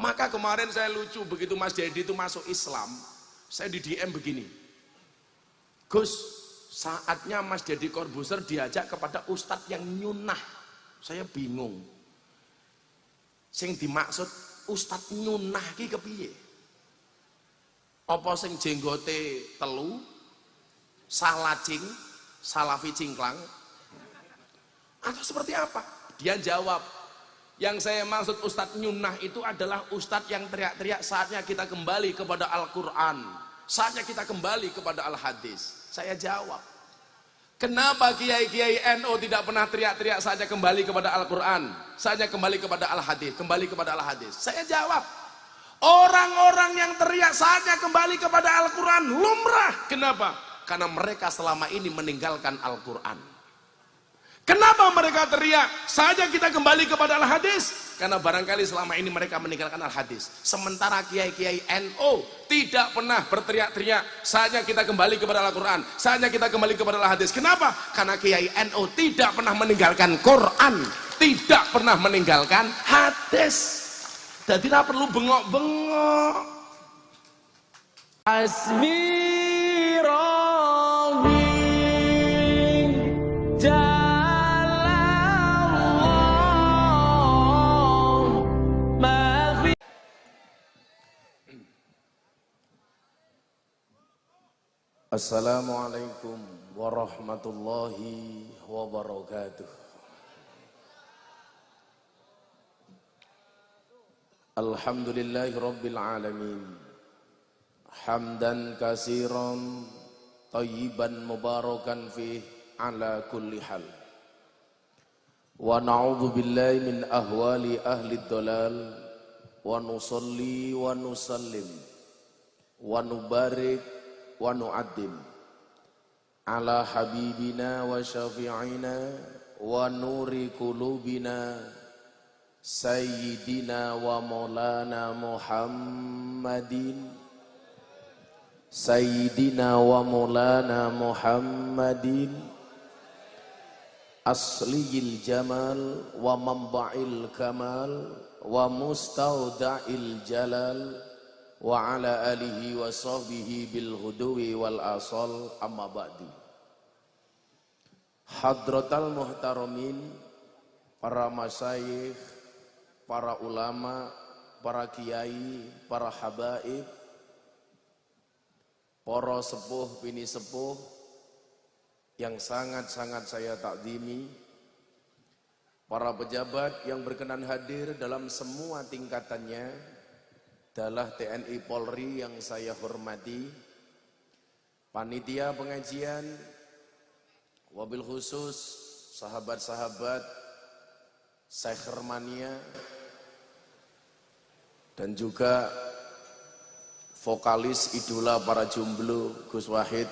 Maka kemarin saya lucu, begitu Mas Dedi itu masuk Islam, saya di DM begini, Gus, saatnya Mas Dedi Corbuzier diajak kepada ustadz yang nyunah. Saya bingung, sing dimaksud ustadz nyunah ki kepiye? Apa sing jenggote telu, salacing, salafi cingklang, atau seperti apa? Dia jawab, yang saya maksud ustadz nyunah itu adalah ustadz yang teriak-teriak saatnya kita kembali kepada Al-Quran, saatnya kita kembali kepada Al-Hadis. Saya jawab, kenapa kiai-kiai NU tidak pernah teriak-teriak saatnya kembali kepada Al-Quran, saatnya kembali kepada Al-Hadis, kembali kepada Al-Hadis? Saya jawab, orang-orang yang teriak saatnya kembali kepada Al-Quran lumrah. Kenapa? Karena mereka selama ini meninggalkan Al-Quran. Kenapa mereka teriak saja kita kembali kepada Al-Hadis? Karena barangkali selama ini mereka meninggalkan Al-Hadis. Sementara kiai-kiai NU tidak pernah berteriak-teriak saja kita kembali kepada Al-Quran, saja kita kembali kepada Al-Hadis. Kenapa? Karena kiai NU tidak pernah meninggalkan Quran, tidak pernah meninggalkan hadis. Jadi tidak perlu bengok-bengok. Assalamualaikum warahmatullahi wabarakatuh. Alhamdulillahi rabbil alamin. Hamdan kasiran tayyiban mubarakan fih ala kulli hal. Wa na'udzu billahi min ahwali ahli dhalal wa nusalli wa nusallim wa nubarik wa nu'addim ala habibina wa syafi'ina wa nuri qulubina sayyidina wa maulana Muhammadin sayyidina wa maulana Muhammadin asliyil jamal wa manba'il kamal wa mustauda'il jalal wa ala alihi wa sahbihi bil huduwi wal asal, amma ba'di. Hadratal muhtaramin, para masyayikh, para ulama, para kiai, para habaib, para sepuh bini sepuh yang sangat-sangat saya takzimi, para pejabat yang berkenan hadir dalam semua tingkatannya, adalah TNI Polri yang saya hormati, panitia pengajian, wabil khusus sahabat-sahabat Syekh Hermania, dan juga vokalis idola para jomblo Gus Wahid.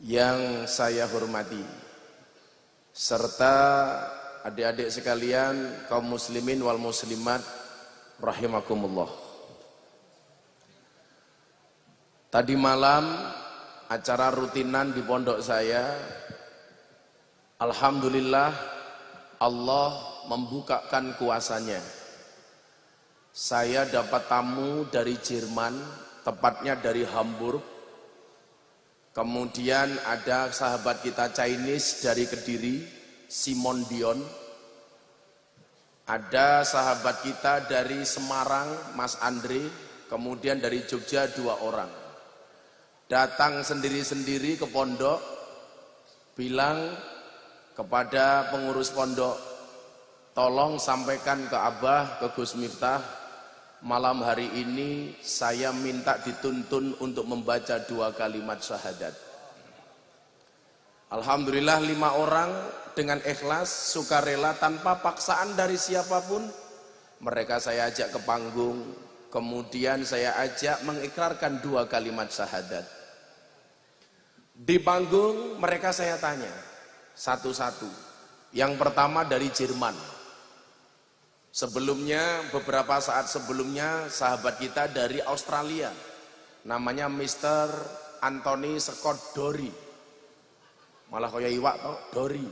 Yang saya hormati, serta adik-adik sekalian kaum muslimin wal muslimat rahimakumullah. Tadi malam acara rutinan di pondok saya, alhamdulillah Allah membukakan kuasanya. Saya dapat tamu dari Jerman, tepatnya dari Hamburg. Kemudian ada sahabat kita Chinese dari Kediri, Simon Dion. Ada sahabat kita dari Semarang, Mas Andre. Kemudian dari Jogja 2 orang. Datang sendiri-sendiri ke pondok, bilang kepada pengurus pondok, tolong sampaikan ke Abah, ke Gus Miftah, malam hari ini saya minta dituntun untuk membaca 2 kalimat syahadat. Alhamdulillah 5 orang dengan ikhlas, sukarela, tanpa paksaan dari siapapun. Mereka saya ajak ke panggung, kemudian saya ajak mengikrarkan 2 kalimat syahadat. Di panggung mereka saya tanya satu-satu. Yang pertama dari Jerman. Sebelumnya, beberapa saat sebelumnya, sahabat kita dari Australia, namanya Mr. Anthony Scott Dory. Malah kaya iwak toh, Dory.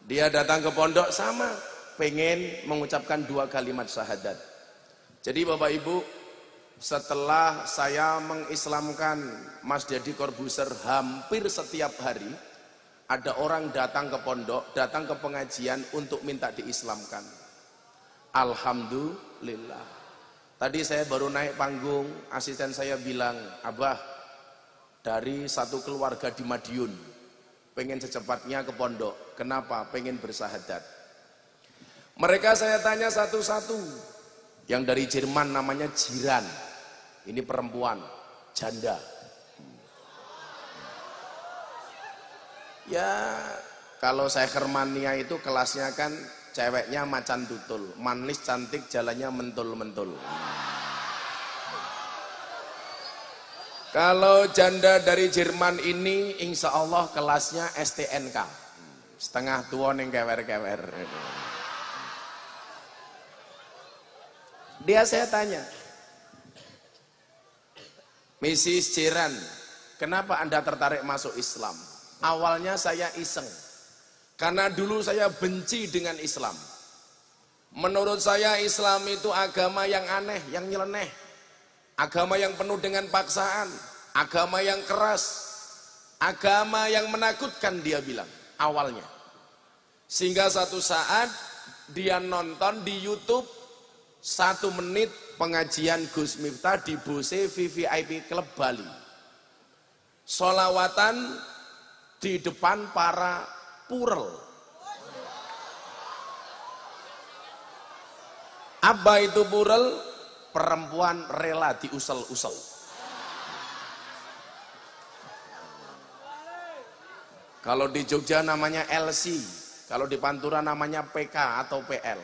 Dia datang ke pondok sama, pengen mengucapkan 2 kalimat syahadat. Jadi Bapak Ibu, setelah saya mengislamkan Mas Deddy Corbuzier, hampir setiap hari ada orang datang ke pondok, datang ke pengajian untuk minta diislamkan. Alhamdulillah. Tadi saya baru naik panggung, asisten saya bilang, Abah, dari satu keluarga di Madiun, pengen secepatnya ke pondok. Kenapa? Pengen bersahadat. Mereka saya tanya satu-satu. Yang dari Jerman namanya Jiran. Ini perempuan, janda. Ya, kalau saya Hermania itu kelasnya kan ceweknya macan tutul, manis cantik, jalannya mentul-mentul. Kalau janda dari Jerman ini, insya Allah kelasnya STNK, setengah tua yang kewer-kewer. Dia saya tanya, Mrs. Jiran, kenapa Anda tertarik masuk Islam? Awalnya saya iseng, karena dulu saya benci dengan Islam. Menurut saya Islam itu agama yang aneh, yang nyeleneh, agama yang penuh dengan paksaan, agama yang keras, agama yang menakutkan, dia bilang awalnya. Sehingga satu saat dia nonton di YouTube 1 menit pengajian Gus Miftah di Bose VVIP Club Bali, sholawatan di depan para purel. Apa itu purel? Perempuan rela diusel-usel. Kalau di Jogja namanya LC, kalau di Pantura namanya PK atau PL.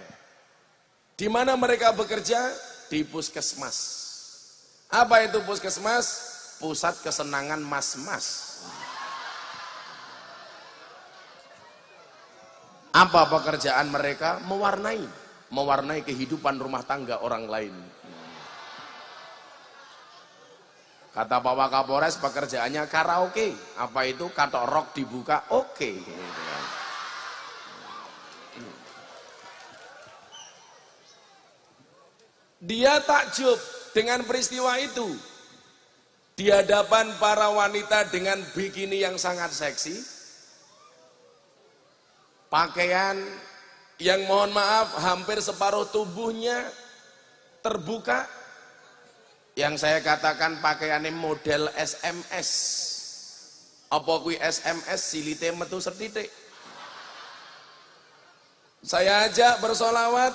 Di mana mereka bekerja? Di puskesmas. Apa itu puskesmas? Pusat kesenangan mas-mas. Apa pekerjaan mereka? Mewarnai kehidupan rumah tangga orang lain. Kata Pak Wakapolres, pekerjaannya karaoke. Apa itu? Katok rock dibuka, oke. Dia takjub dengan peristiwa itu. Di hadapan para wanita dengan bikini yang sangat seksi, pakaian yang mohon maaf hampir separuh tubuhnya terbuka, yang saya katakan pakaiannya model SMS. Apa kui SMS silite metu setitik. Saya ajak bersolawat,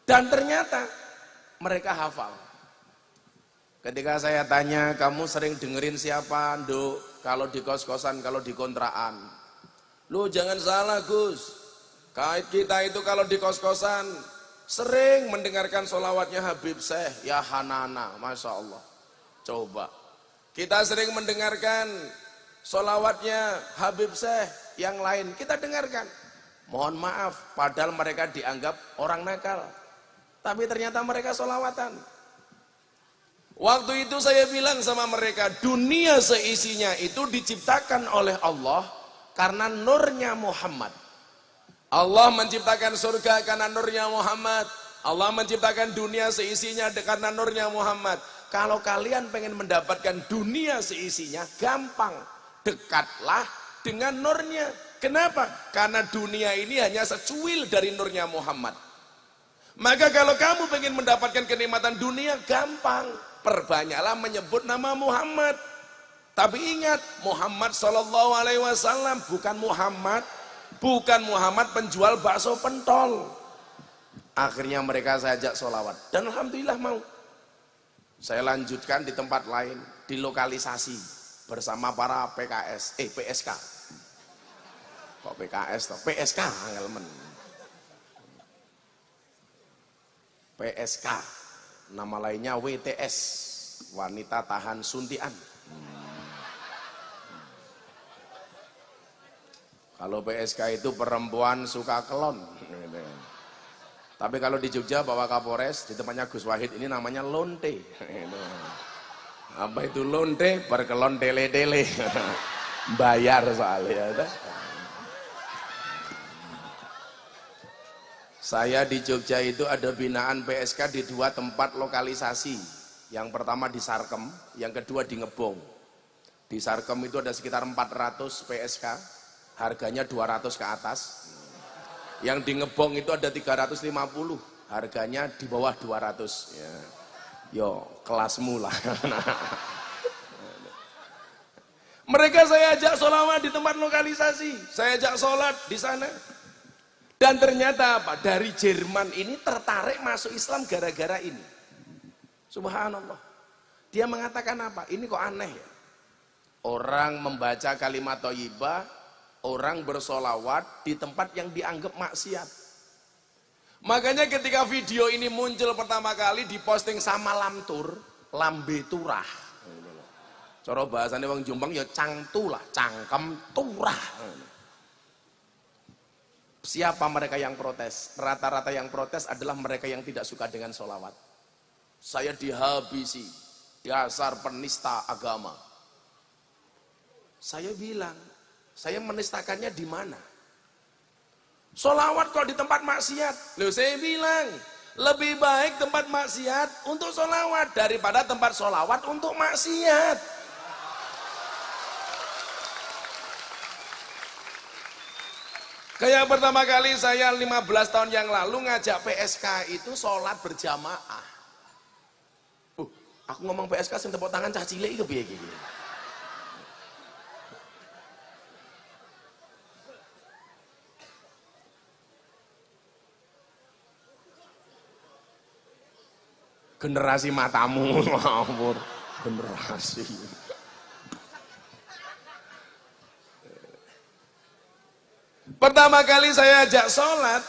dan ternyata mereka hafal. Ketika saya tanya, kamu sering dengerin siapa, Nduk? Kalau di kos-kosan, kalau di kontrakan. Lu jangan salah, Gus. Kita itu kalau di kos-kosan sering mendengarkan solawatnya Habib Syekh, ya Hanana, Masya Allah. Coba. Kita sering mendengarkan solawatnya Habib Syekh yang lain. Kita dengarkan. Mohon maaf, padahal mereka dianggap orang nakal. Tapi ternyata mereka solawatan. Waktu itu saya bilang sama mereka, dunia seisinya itu diciptakan oleh Allah karena nurnya Muhammad. Allah menciptakan surga karena nurnya Muhammad. Allah menciptakan dunia seisinya karena nurnya Muhammad. Kalau kalian pengen mendapatkan dunia seisinya, gampang. Dekatlah dengan nurnya. Kenapa? Karena dunia ini hanya secuil dari nurnya Muhammad. Maka kalau kamu pengen mendapatkan kenikmatan dunia, gampang. Perbanyaklah menyebut nama Muhammad. Tapi ingat, Muhammad SAW bukan Muhammad penjual bakso pentol. Akhirnya mereka saya ajak sholawat. Dan Alhamdulillah mau. Saya lanjutkan di tempat lain, di lokalisasi. Bersama para PSK. Kok PKS toh? PSK, Helmen. PSK, nama lainnya WTS, wanita tahan suntian. Kalau PSK itu perempuan suka kelon. Tapi kalau di Jogja bawa Kapolres, di tempatnya Gus Wahid ini namanya lonte. Apa itu lonte? Berkelon tele-tele. Bayar soalnya. Saya di Jogja itu ada binaan PSK di 2 tempat lokalisasi. Yang pertama di Sarkem, yang kedua di Ngebong. Di Sarkem itu ada sekitar 400 PSK, harganya 200 ke atas. Yang di Ngebong itu ada 350, harganya di bawah 200. Ya. Yo, kelasmu lah. Mereka saya ajak sholawat di tempat lokalisasi, saya ajak sholat di sana. Dan ternyata apa? Dari Jerman ini tertarik masuk Islam gara-gara ini. Subhanallah. Dia mengatakan apa? Ini kok aneh ya? Orang membaca kalimat thayyibah, orang bersolawat di tempat yang dianggap maksiat. Makanya ketika video ini muncul pertama kali diposting sama Lamtur, lambe turah. Cara bahasanya wong Jombang ya cangtulah, cangkem turah. Siapa mereka yang protes? Rata-rata yang protes adalah mereka yang tidak suka dengan sholawat. Saya dihabisi, dasar penista agama. Saya bilang, saya menistakannya di mana? Sholawat kok di tempat maksiat? Loh, saya bilang, lebih baik tempat maksiat untuk sholawat daripada tempat sholawat untuk maksiat. Kayak pertama kali saya 15 tahun yang lalu ngajak PSK itu sholat berjamaah. Aku ngomong PSK sing tepuk tangan cah cilik iki piye iki? Generasi matamu, ampun, generasi. Pertama kali saya ajak sholat,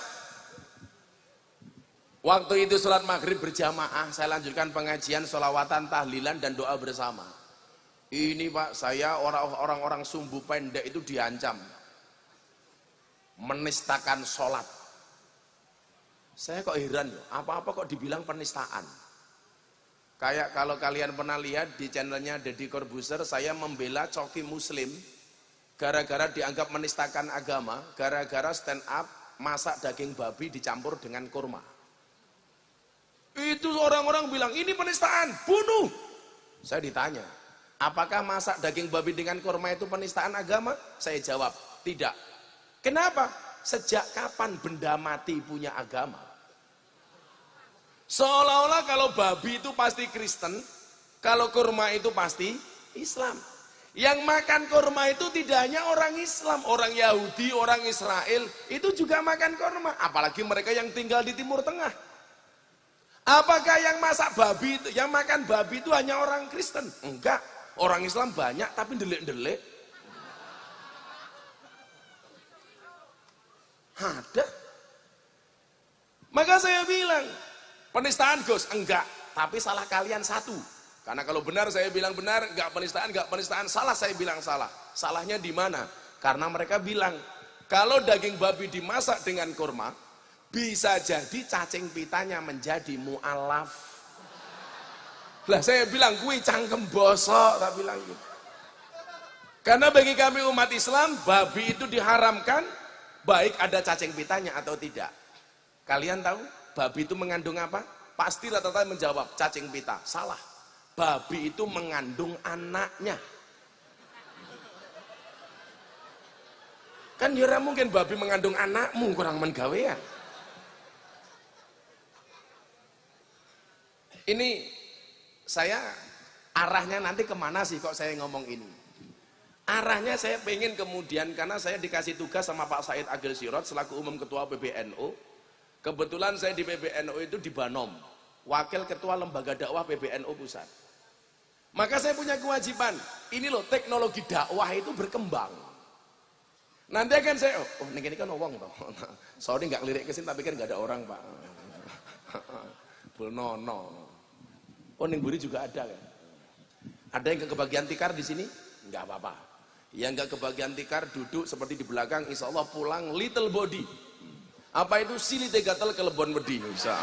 waktu itu sholat maghrib berjamaah, saya lanjutkan pengajian, sholawatan, tahlilan, dan doa bersama. Ini Pak, saya orang-orang sumbu pendek itu diancam menistakan sholat. Saya kok heran ya, apa-apa kok dibilang penistaan. Kayak kalau kalian pernah lihat di channelnya Deddy Corbuzier, saya membela Coki Muslim gara-gara dianggap menistakan agama, gara-gara stand up masak daging babi dicampur dengan kurma. Itu orang-orang bilang ini penistaan, bunuh. Saya ditanya, apakah masak daging babi dengan kurma itu penistaan agama? Saya jawab, tidak. Kenapa? Sejak kapan benda mati punya agama? Seolah-olah kalau babi itu pasti Kristen, kalau kurma itu pasti Islam. Yang makan kurma itu tidak hanya orang Islam, orang Yahudi, orang Israel itu juga makan kurma, apalagi mereka yang tinggal di Timur Tengah. Apakah yang masak babi itu, yang makan babi itu hanya orang Kristen? Enggak, orang Islam banyak tapi delik-delik. Ada. Maka saya bilang, penistaan Gus, enggak, tapi salah kalian satu. Karena kalau benar saya bilang benar, enggak penistaan, salah saya bilang salah. Salahnya di mana? Karena mereka bilang, kalau daging babi dimasak dengan kurma, bisa jadi cacing pitanya menjadi mu'alaf. Lah saya bilang, kuwi cangkem bosok, tak bilang gitu. Karena bagi kami umat Islam, babi itu diharamkan, baik ada cacing pitanya atau tidak. Kalian tahu, babi itu mengandung apa? Pasti rata-rata menjawab, cacing pita. Salah. Babi itu mengandung anaknya. Kan ya mungkin babi mengandung anakmu, kurang menggawean. Ini saya arahnya nanti kemana sih kok saya ngomong ini? Arahnya saya pengen kemudian, karena saya dikasih tugas sama Pak Said Agil Sirot selaku umum ketua PBNU. Kebetulan saya di PBNU itu di Banom, wakil ketua lembaga dakwah PBNU pusat. Maka saya punya kewajiban, ini loh teknologi dakwah itu berkembang. Nanti akan saya, oh ini kan ngomong toh. Sorry nggak lirik kesini tapi kan nggak ada orang Pak. Bulnono. Oh Ningburi juga ada kan. Ada yang kebagian tikar di sini? Nggak apa-apa. Yang nggak kebagian tikar duduk seperti di belakang, insya Allah pulang little body. Apa itu sili tegatel kelebon wedi bisa.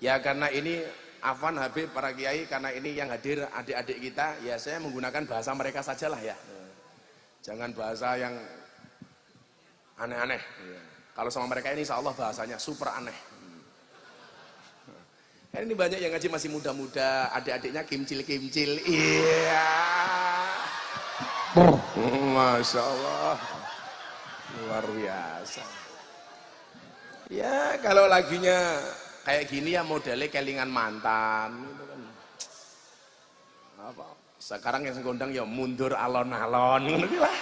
Ya karena ini Afwan Habib, para kiai, karena ini yang hadir adik-adik kita, ya saya menggunakan bahasa mereka sajalah ya. Jangan bahasa yang aneh-aneh. Kalau sama mereka ini insya Allah bahasanya super aneh. Ini banyak yang ngaji masih muda-muda, adik-adiknya kimcil-kimcil. Iya. Masya Allah. Luar biasa. Ya kalau lagunya kayak gini ya modelnya kelingan mantan gitu kan. Apa? Sekarang yang segondang ya mundur alon-alon gitu lah.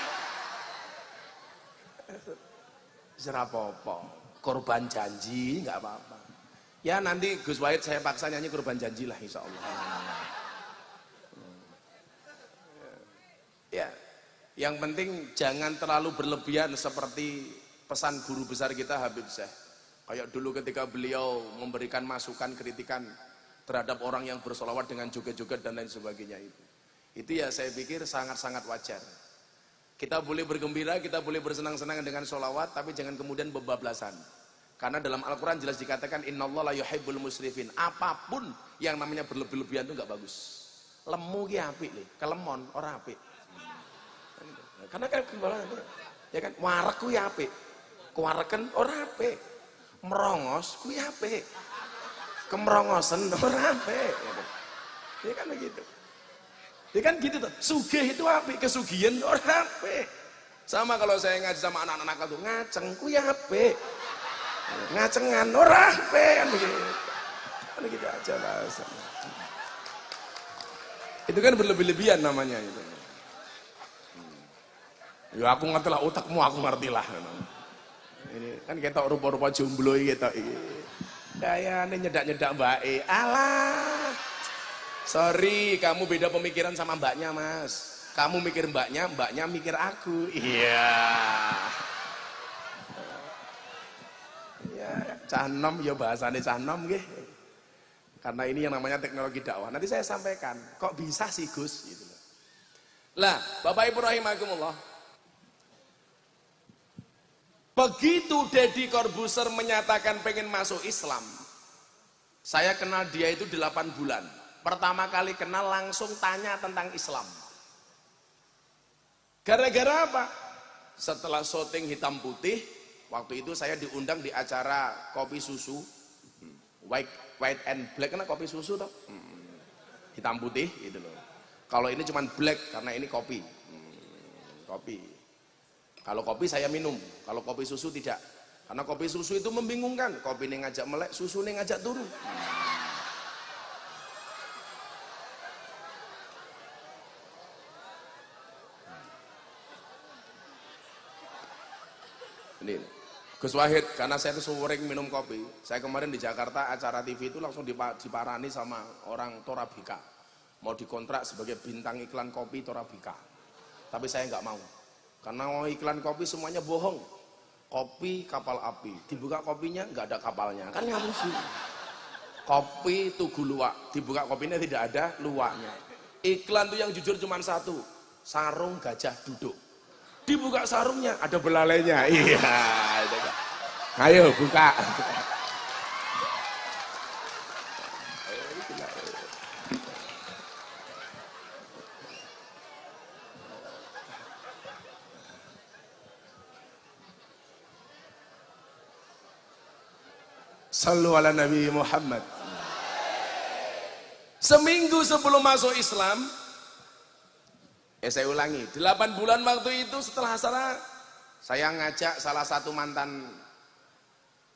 Serapopo, korban janji nggak apa-apa. Ya nanti Gus Wahid saya paksa nyanyi korban janji lah insya Allah. Ya, yang penting jangan terlalu berlebihan seperti pesan guru besar kita Habib Syekh. Kayak dulu ketika beliau memberikan masukan kritikan terhadap orang yang bersolawat dengan joget-joget dan lain sebagainya itu ya saya pikir sangat-sangat wajar. Kita boleh bergembira, kita boleh bersenang-senang dengan solawat, tapi jangan kemudian bablasan. Karena dalam Al-Quran jelas dikatakan innallaha la yuhibbul musrifin. Apapun yang namanya berlebih-lebihan itu nggak bagus. Lemu ki apik le, kelemon ora apik. Karena kan ya kan warek kuwi apik. Kuwareken ora apik. Merongos kuwi apik. Kemrongosen ora apik. Ya kan begitu. Ya kan gitu tuh. Sugih itu apik, kesugihan ora apik. Sama kalau saya ngaji sama anak-anak itu ngaceng kuwi apik. Ngacengan ora apik kan begitu. Kan gitu aja bahasanya. Itu kan berlebih-lebihan namanya itu. Ya aku ngerti lah otakmu, aku ngerti lah. Ini kan kita rupa-rupa jomblo kita iki. Kayane nyedak-nyedak mbake. Alah. Sorry, kamu beda pemikiran sama mbaknya, Mas. Kamu mikir mbaknya, mbaknya mikir aku. Iya. Ya, cah nom ya bahasane cah nom nggih. Karena ini yang namanya teknologi dakwah. Nanti saya sampaikan, kok bisa sih Gus gitu loh. Lah, Bapak Ibu rahimakumullah. Begitu Deddy Corbuzier menyatakan pengen masuk Islam, saya kenal dia itu 8 bulan. Pertama kali kenal langsung tanya tentang Islam. Gara-gara apa? Setelah syuting Hitam Putih, waktu itu saya diundang di acara kopi susu, white and black, karena kopi susu toh, hitam putih gitu loh. Kalau ini cuman black karena ini kopi, kopi. Kalau kopi saya minum, kalau kopi susu tidak. Karena kopi susu itu membingungkan, kopi ini ngajak melek, susu ini ngajak turun. Ini Gus Wahid, karena saya itu sering minum kopi. Saya kemarin di Jakarta acara TV itu langsung diparani sama orang Torabika. Mau dikontrak sebagai bintang iklan kopi Torabika. Tapi saya nggak mau. Karena mau iklan kopi semuanya bohong. Kopi kapal api, dibuka kopinya nggak ada kapalnya. Kan nggak lucu. Kopi Tugu Luwak, dibuka kopinya tidak ada luwaknya. Iklan tuh yang jujur cuma satu, sarung gajah duduk. Dibuka sarungnya ada belalainya. Iya. Ayo buka. Sallu ala Nabi Muhammad. Seminggu sebelum masuk Islam, saya ulangi, 8 bulan waktu itu setelah saya ngajak salah satu mantan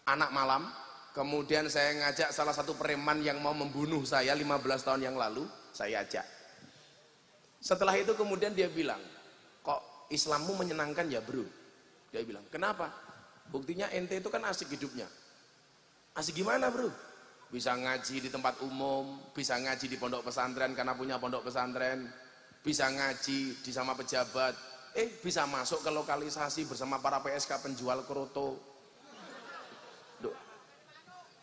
anak malam, kemudian saya ngajak salah satu preman yang mau membunuh saya 15 tahun yang lalu, saya ajak. Setelah itu kemudian dia bilang, kok Islammu menyenangkan ya bro? Dia bilang, kenapa? Buktinya ente itu kan asik hidupnya. Asik gimana bro? Bisa ngaji di tempat umum, bisa ngaji di pondok pesantren karena punya pondok pesantren, bisa ngaji di sama pejabat, bisa masuk ke lokalisasi bersama para PSK penjual kroto.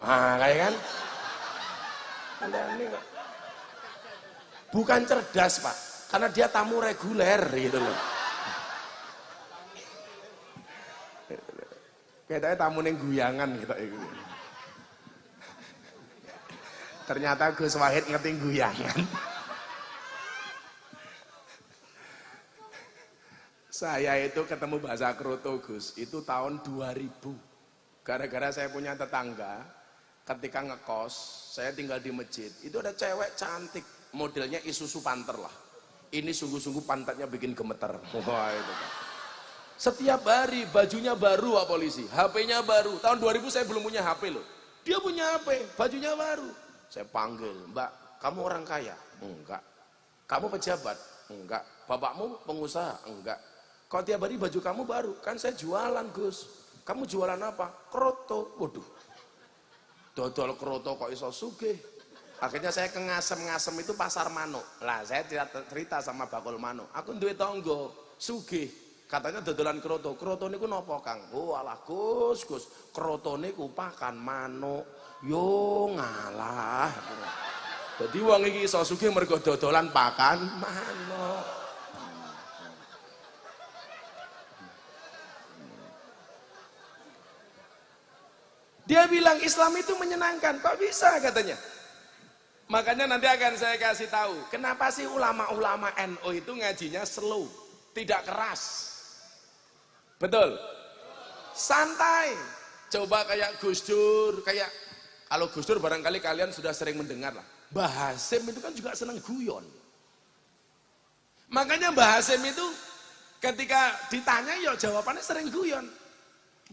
Kayak kan? Ini bukan cerdas pak, karena dia tamu reguler gitu loh. Kayaknya tamu neng guyangan gitu. Ternyata Gus Wahid ngerti guyangan. Saya itu ketemu bahasa kroto Gus, itu tahun 2000. Gara-gara saya punya tetangga, ketika ngekos, saya tinggal di masjid, itu ada cewek cantik, modelnya Isuzu Panther lah. Ini sungguh-sungguh pantatnya bikin gemeter. Wah itu kan. Setiap hari bajunya baru Pak Polisi, HP-nya baru. Tahun 2000 saya belum punya HP loh. Dia punya HP, bajunya baru. Saya panggil, Mbak, kamu orang kaya? Enggak. Kamu pejabat? Enggak. Bapakmu pengusaha? Enggak. Kalau tiap hari baju kamu baru, kan saya jualan Gus. Kamu jualan apa? Kroto. Waduh. Dodol kroto kok iso sugih. Akhirnya saya ke Ngasem itu pasar Manuk. Lah saya cerita sama Bakul Manuk. Aku duwe tangga, sugih. Katanya dodolan kroto. Kroto niku napa Kang? Oh alah Gus, kroto niku pakan manuk. Yo ngalah. Jadi wong iki iso sugih mergo dodolan pakan manuk. Dia bilang Islam itu menyenangkan. Kok bisa katanya? Makanya nanti akan saya kasih tahu. Kenapa sih ulama-ulama NU itu ngajinya slow, tidak keras. Betul? Santai. Coba kayak Gus Dur, kayak kalau Gus Dur barangkali kalian sudah sering mendengar lah. Mbah Hasyim itu kan juga senang guyon. Makanya Mbah Hasyim itu ketika ditanya ya jawabannya sering guyon.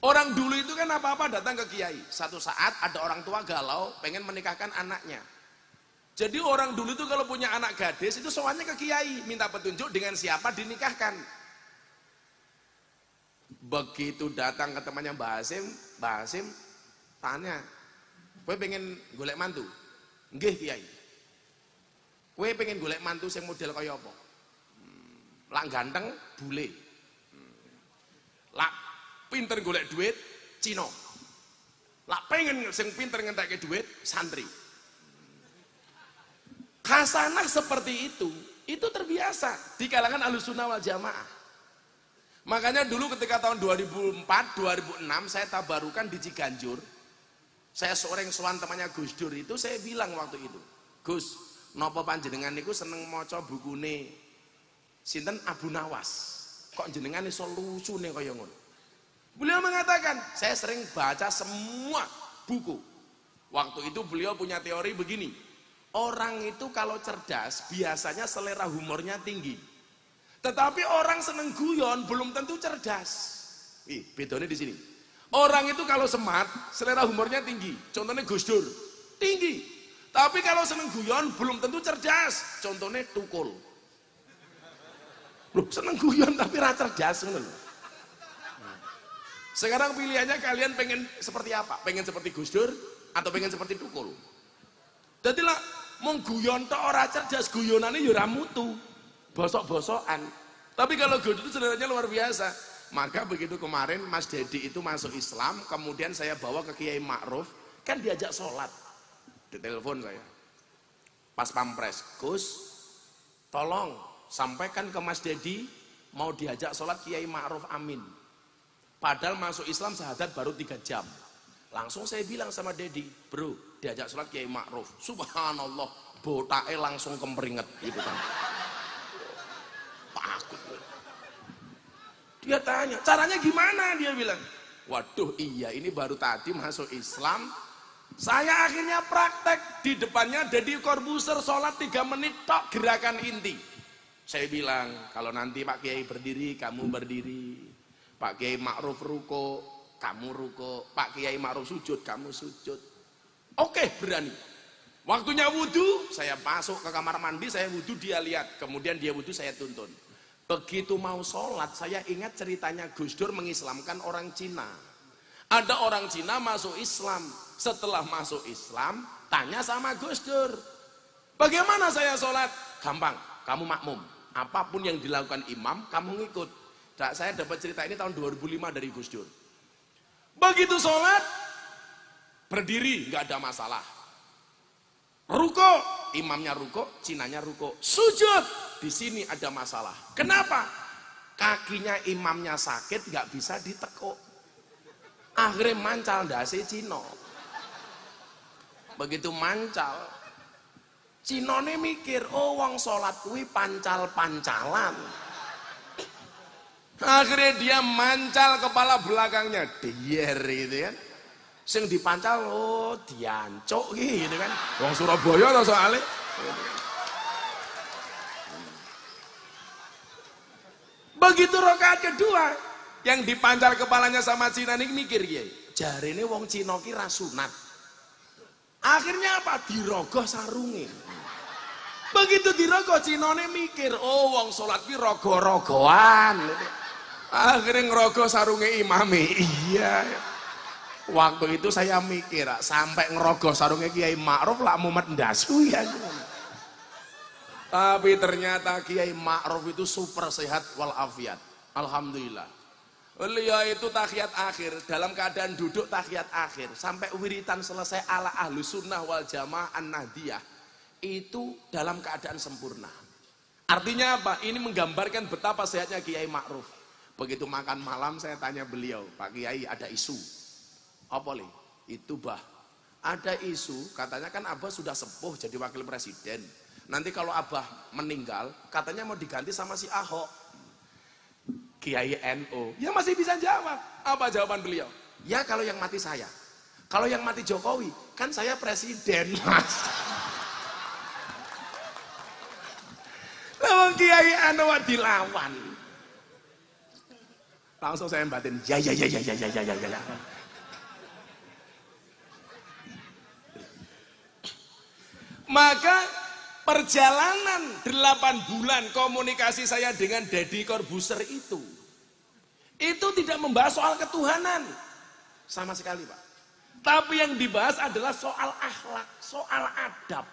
Orang dulu itu kan apa-apa datang ke kiai. Satu saat ada orang tua galau pengen menikahkan anaknya. Jadi orang dulu itu kalau punya anak gadis itu soalnya ke kiai, minta petunjuk dengan siapa dinikahkan. Begitu datang ke temannya Mbah Hasyim tanya, kowe pengen golek mantu? Nggih kiai. Kowe pengen golek mantu sing model kaya apa? Lak ganteng, bule. Lak pinter golek duit, Cina. Lak pengen sing pinter ngentekke duit, santri. Khasanah seperti itu terbiasa di kalangan Ahlussunnah wal Jamaah. Makanya dulu ketika tahun 2004, 2006 saya tabarukan di Ciganjur. Saya seorang sowan temannya Gus Dur itu, saya bilang waktu itu, Gus, napa panjenengan niku seneng maca bukune sinten Abu Nawas. Kok jenengan iso lucune kaya ngono? Beliau mengatakan, saya sering baca semua buku. Waktu itu beliau punya teori begini, orang itu kalau cerdas biasanya selera humornya tinggi. Tetapi orang seneng guyon belum tentu cerdas. Bedanya di sini. Orang itu kalau smart, selera humornya tinggi. Contohnya Gus Dur, tinggi. Tapi kalau seneng guyon belum tentu cerdas. Contohnya Tukul. Loh, seneng guyon tapi ra cerdas ngono lho. Sekarang pilihannya kalian pengen seperti apa? Pengen seperti Gus Dur atau pengen seperti Tukul? Jadi lah mau guyon tok ora cerdas, guyonane ya ora mutu. Bosok-bosokan. Tapi kalau Gus Dur itu sebenarnya luar biasa. Maka begitu kemarin Mas Dedi itu masuk Islam, kemudian saya bawa ke Kiai Ma'ruf, kan diajak sholat. Ditelepon saya. Pas pampres, Gus, tolong sampaikan ke Mas Dedi mau diajak sholat Kiai Ma'ruf Amin. Padahal masuk Islam syahadat baru 3 jam. Langsung saya bilang sama Dedi, bro, diajak sholat Kiai Ma'ruf. Subhanallah, botake langsung kemperinget gitu kan. Takut. Dia tanya, caranya gimana? Dia bilang, waduh iya ini baru tadi masuk Islam. Saya akhirnya praktek di depannya Deddy Corbuzier sholat 3 menit tok gerakan inti. Saya bilang, kalau nanti Pak Kiai berdiri, kamu berdiri. Pak Kiai Ma'ruf ruko, kamu ruko. Pak Kiai Ma'ruf sujud, kamu sujud. Oke, berani. Waktunya wudhu, saya masuk ke kamar mandi, saya wudhu, dia lihat. Kemudian dia wudhu, saya tuntun. Begitu mau sholat, saya ingat ceritanya Gus Dur mengislamkan orang Cina. Ada orang Cina masuk Islam. Setelah masuk Islam, tanya sama Gus Dur, bagaimana saya sholat? Gampang, kamu makmum. Apapun yang dilakukan imam, kamu ngikut. Saya dapat cerita ini tahun 2005 dari Gus Dur. Begitu sholat, berdiri, nggak ada masalah. Ruko, imamnya ruko, Cinanya ruko. Sujud, di sini ada masalah. Kenapa? Kakinya imamnya sakit, nggak bisa ditekuk. Akhirnya mancal dasi Cino. Begitu mancal, Cinone mikir, oh wong sholat kuwi pancal-pancalan. Akhirnya dia mancal kepala belakangnya, dier gitu kan. Sing dipancal, oh diancuk gitu kan. Wong Surabaya to soalnya. Begitu rakaat kedua, yang dipancal kepalanya sama Cina ini mikir ya, jarine wong Cina ki ra sunat. Akhirnya apa? Dirogoh sarunge. Begitu dirogoh Cinane mikir, oh wong salat ki rogo-rogoan. Akhirnya ngerogoh sarunge imame. Iya. Waktu itu saya mikir, sampai ngerogoh sarunge Kiai Ma'ruf lak mumet ndasu ya. Tapi ternyata Kiai Ma'ruf itu super sehat walafiat. Alhamdulillah. Beliau itu tahiyat akhir, dalam keadaan duduk tahiyat akhir, sampai wiritan selesai ala ahlu sunnah wal jamaah an-nahdiyah, itu dalam keadaan sempurna. Artinya apa? Ini menggambarkan betapa sehatnya Kiai Ma'ruf. Begitu makan malam saya tanya beliau, Pak Kiai ada isu. Apa li? Itu bah. Ada isu, katanya kan Abah sudah sepuh jadi wakil presiden. Nanti kalau Abah meninggal, katanya mau diganti sama si Ahok. Kiai NU, ya masih bisa jawab. Apa jawaban beliau? Ya kalau yang mati saya. Kalau yang mati Jokowi, kan saya presiden, Mas. Lawan Kiai NU dilawan. Langsung saya batin, ya. Maka perjalanan 8 bulan komunikasi saya dengan Deddy Corbuzier itu tidak membahas soal ketuhanan sama sekali, Pak. Tapi yang dibahas adalah soal akhlak, soal adab,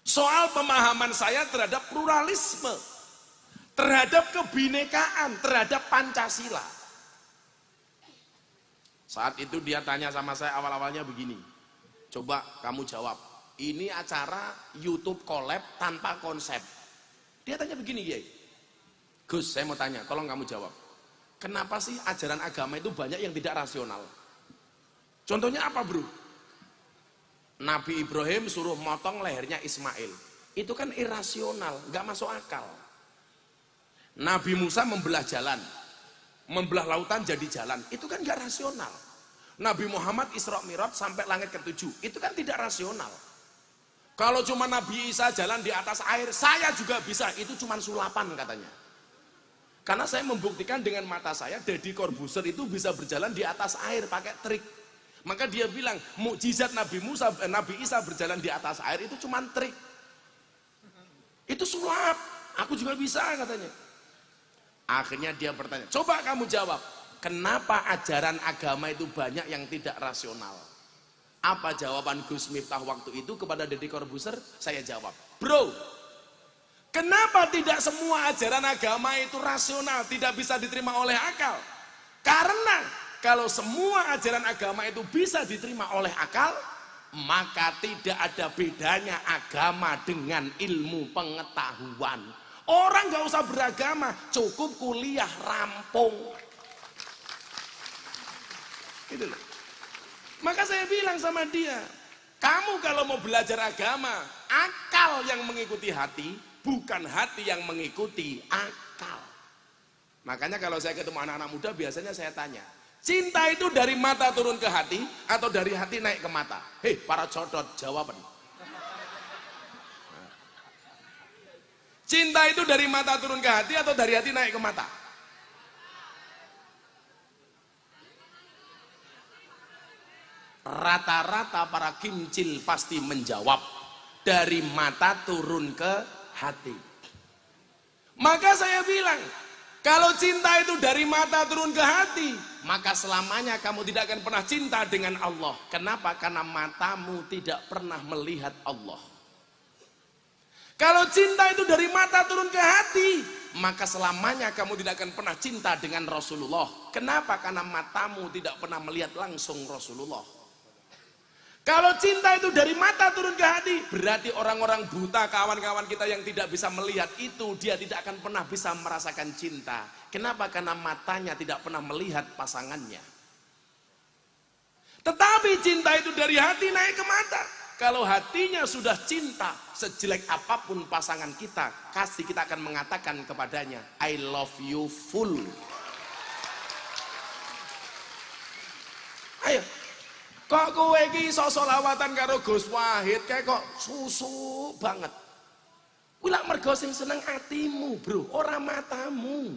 soal pemahaman saya terhadap pluralisme, terhadap kebinekaan, terhadap Pancasila. Saat itu dia tanya sama saya awal-awalnya begini, coba kamu jawab. Ini acara YouTube collab tanpa konsep. Dia tanya begini, Kiai. Gus, saya mau tanya, tolong kamu jawab. Kenapa sih ajaran agama itu banyak yang tidak rasional? Contohnya apa, bro? Nabi Ibrahim suruh motong lehernya Ismail. Itu kan irasional, nggak masuk akal. Nabi Musa membelah jalan, membelah lautan jadi jalan. Itu kan nggak rasional. Nabi Muhammad Isra Mi'raj sampai langit ke-7. Itu kan tidak rasional. Kalau cuma Nabi Isa jalan di atas air, saya juga bisa. Itu cuma sulapan katanya. Karena saya membuktikan dengan mata saya, Deddy Corbuzier itu bisa berjalan di atas air pakai trik. Maka dia bilang, mukjizat Nabi Isa berjalan di atas air itu cuma trik. Itu sulap. Aku juga bisa katanya. Akhirnya dia bertanya, coba kamu jawab. Kenapa ajaran agama itu banyak yang tidak rasional? Apa jawaban Gus Miftah waktu itu kepada Deddy Corbuzier? Saya jawab, bro, kenapa tidak semua ajaran agama itu rasional, tidak bisa diterima oleh akal? Karena kalau semua ajaran agama itu bisa diterima oleh akal, maka tidak ada bedanya agama dengan ilmu pengetahuan. Orang gak usah beragama, cukup kuliah rampung. Gitu loh. Maka saya bilang sama dia, kamu kalau mau belajar agama, akal yang mengikuti hati, bukan hati yang mengikuti akal. Makanya kalau saya ketemu anak-anak muda, biasanya saya tanya, cinta itu dari mata turun ke hati, atau dari hati naik ke mata? Hei, para codot, jawaban. Cinta itu dari mata turun ke hati, atau dari hati naik ke mata? Rata-rata para kimcil pasti menjawab dari mata turun ke hati. Maka saya bilang, kalau cinta itu dari mata turun ke hati, maka selamanya kamu tidak akan pernah cinta dengan Allah. Kenapa? Karena matamu tidak pernah melihat Allah. Kalau cinta itu dari mata turun ke hati, maka selamanya kamu tidak akan pernah cinta dengan Rasulullah. Kenapa? Karena matamu tidak pernah melihat langsung Rasulullah. Kalau cinta itu dari mata turun ke hati, berarti orang-orang buta, kawan-kawan kita yang tidak bisa melihat itu, dia tidak akan pernah bisa merasakan cinta. Kenapa? Karena matanya tidak pernah melihat pasangannya. Tetapi cinta itu dari hati naik ke mata. Kalau hatinya sudah cinta, sejelek apapun pasangan kita, pasti kita akan mengatakan kepadanya, I love you full. Ayo, kok kowe iki iso selawatan karo Gus Wahid kayak kok susu banget. Kuwi lak mergo sing seneng atimu, Bro, ora matamu.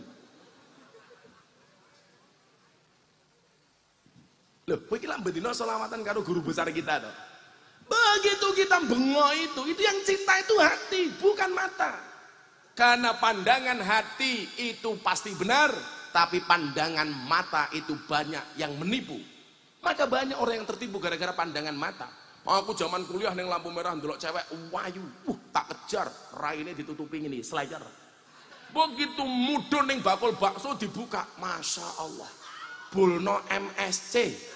Loh, kowe iki lak bendina selawatan karo guru besar kita toh. Begitu kita bengok itu yang cinta itu hati, bukan mata. Karena pandangan hati itu pasti benar, tapi pandangan mata itu banyak yang menipu. Maka banyak orang yang tertipu gara-gara pandangan mata. Aku zaman kuliah neng lampu merah ndelok cewek wayu, tak kejar, raine ditutupi ini, selayar. Begitu mudun neng bakul bakso dibuka, masya Allah, bulno MSC.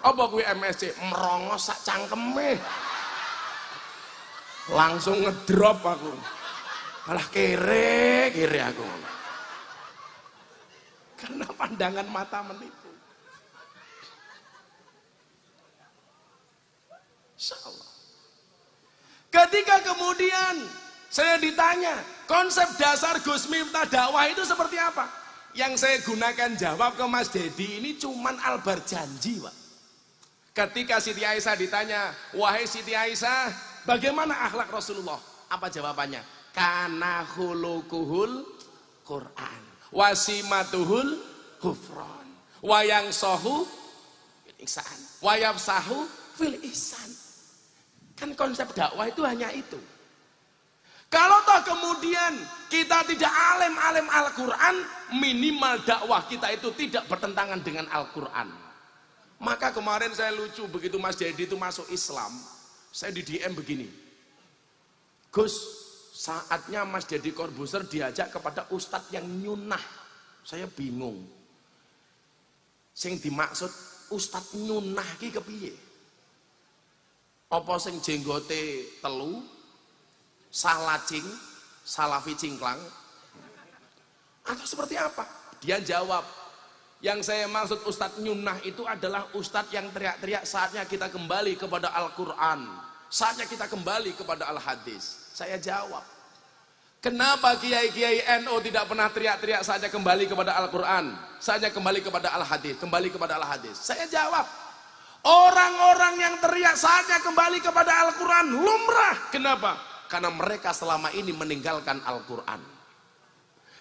Apa kuwi MSC? Merongos sak cangkeme. Langsung ngedrop aku. Malah kere aku. Karena pandangan mata menipu. Insyaallah. Ketika kemudian saya ditanya, konsep dasar Gus Miftah dakwah itu seperti apa? Yang saya gunakan jawab ke Mas Dedi ini cuman albar janji, Pak. Ketika Siti Aisyah ditanya, wahai Siti Aisyah, bagaimana akhlak Rasulullah? Apa jawabannya? Kana khuluquhul Quran, wasimatuhul hufran, wayang sohu fil ihsan, wayab sahu fil ihsan. Kan konsep dakwah itu hanya itu. Kalau toh kemudian kita tidak alim Al-Quran, minimal dakwah kita itu tidak bertentangan dengan Al-Quran. Maka kemarin saya lucu, begitu Mas Dedi itu masuk Islam, saya di DM begini, Gus, saatnya Mas Dedi Corbuzier diajak kepada ustadz yang nyunah. Saya bingung, sing dimaksud ustadz nyunah ki kepiye? Apa sing jenggote telu, salacing, salafi cingklang, atau seperti apa? Dia jawab, yang saya maksud ustadz nyunah itu adalah ustadz yang teriak-teriak saatnya kita kembali kepada Al-Quran, saatnya kita kembali kepada Al-Hadis. Saya jawab, kenapa kiai-kiai NU tidak pernah teriak-teriak saatnya kembali kepada Al-Quran, saatnya kembali kepada Al-Hadis, kembali kepada Al-Hadis? Saya jawab, orang-orang yang teriak saatnya kembali kepada Al-Quran lumrah. Kenapa? Karena mereka selama ini meninggalkan Al-Quran.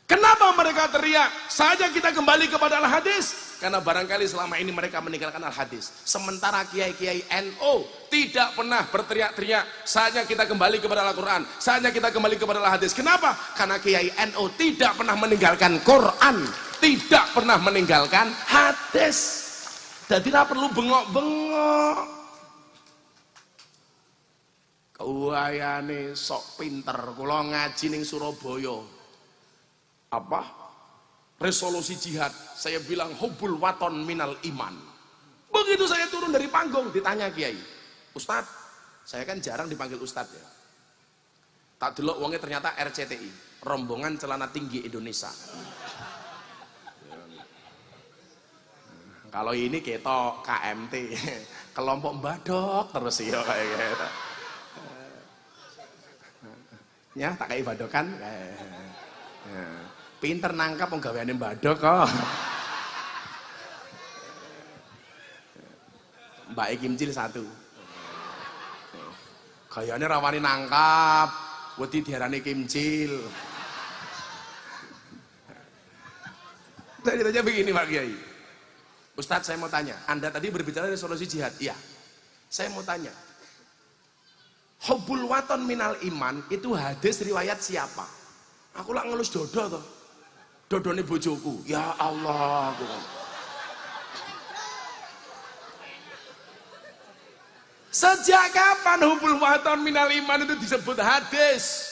Kenapa mereka teriak saja kita kembali kepada Al-Hadis? Karena barangkali selama ini mereka meninggalkan Al-Hadis. Sementara kiai-kiai NU tidak pernah berteriak-teriak saja kita kembali kepada Al-Quran, saja kita kembali kepada Al-Hadis. Kenapa? Karena kiai NU tidak pernah meninggalkan Quran, tidak pernah meninggalkan hadis. Jadi tidak perlu bengok-bengok. Kewayane sok pinter, kula ngaji ning Surabaya. Apa? Resolusi jihad, saya bilang hubbul waton minal iman. Begitu saya turun dari panggung, ditanya kiai, Ustadz, saya kan jarang dipanggil Ustadz ya. Tak delok wongnya ternyata RCTI, rombongan celana tinggi Indonesia. Kalau ini ketok KMT, kelompok badok terus ya kayak gitu. Ya tak kayak badokan. Pinter nangkap penggaweane badok kok. Mbak Kimcil satu. Gayane rawani nangkap, wedi diarani Kimcil. Saya ditanya begini Pak Kiai. Ustadz, saya mau tanya, Anda tadi berbicara resolusi jihad. Iya. Saya mau tanya. Hubbul waton minal iman itu hadis riwayat siapa? Aku lak ngelus dodo toh. Dodone bojoku. Ya Allah. Sejak kapan hubbul waton minal iman itu disebut hadis?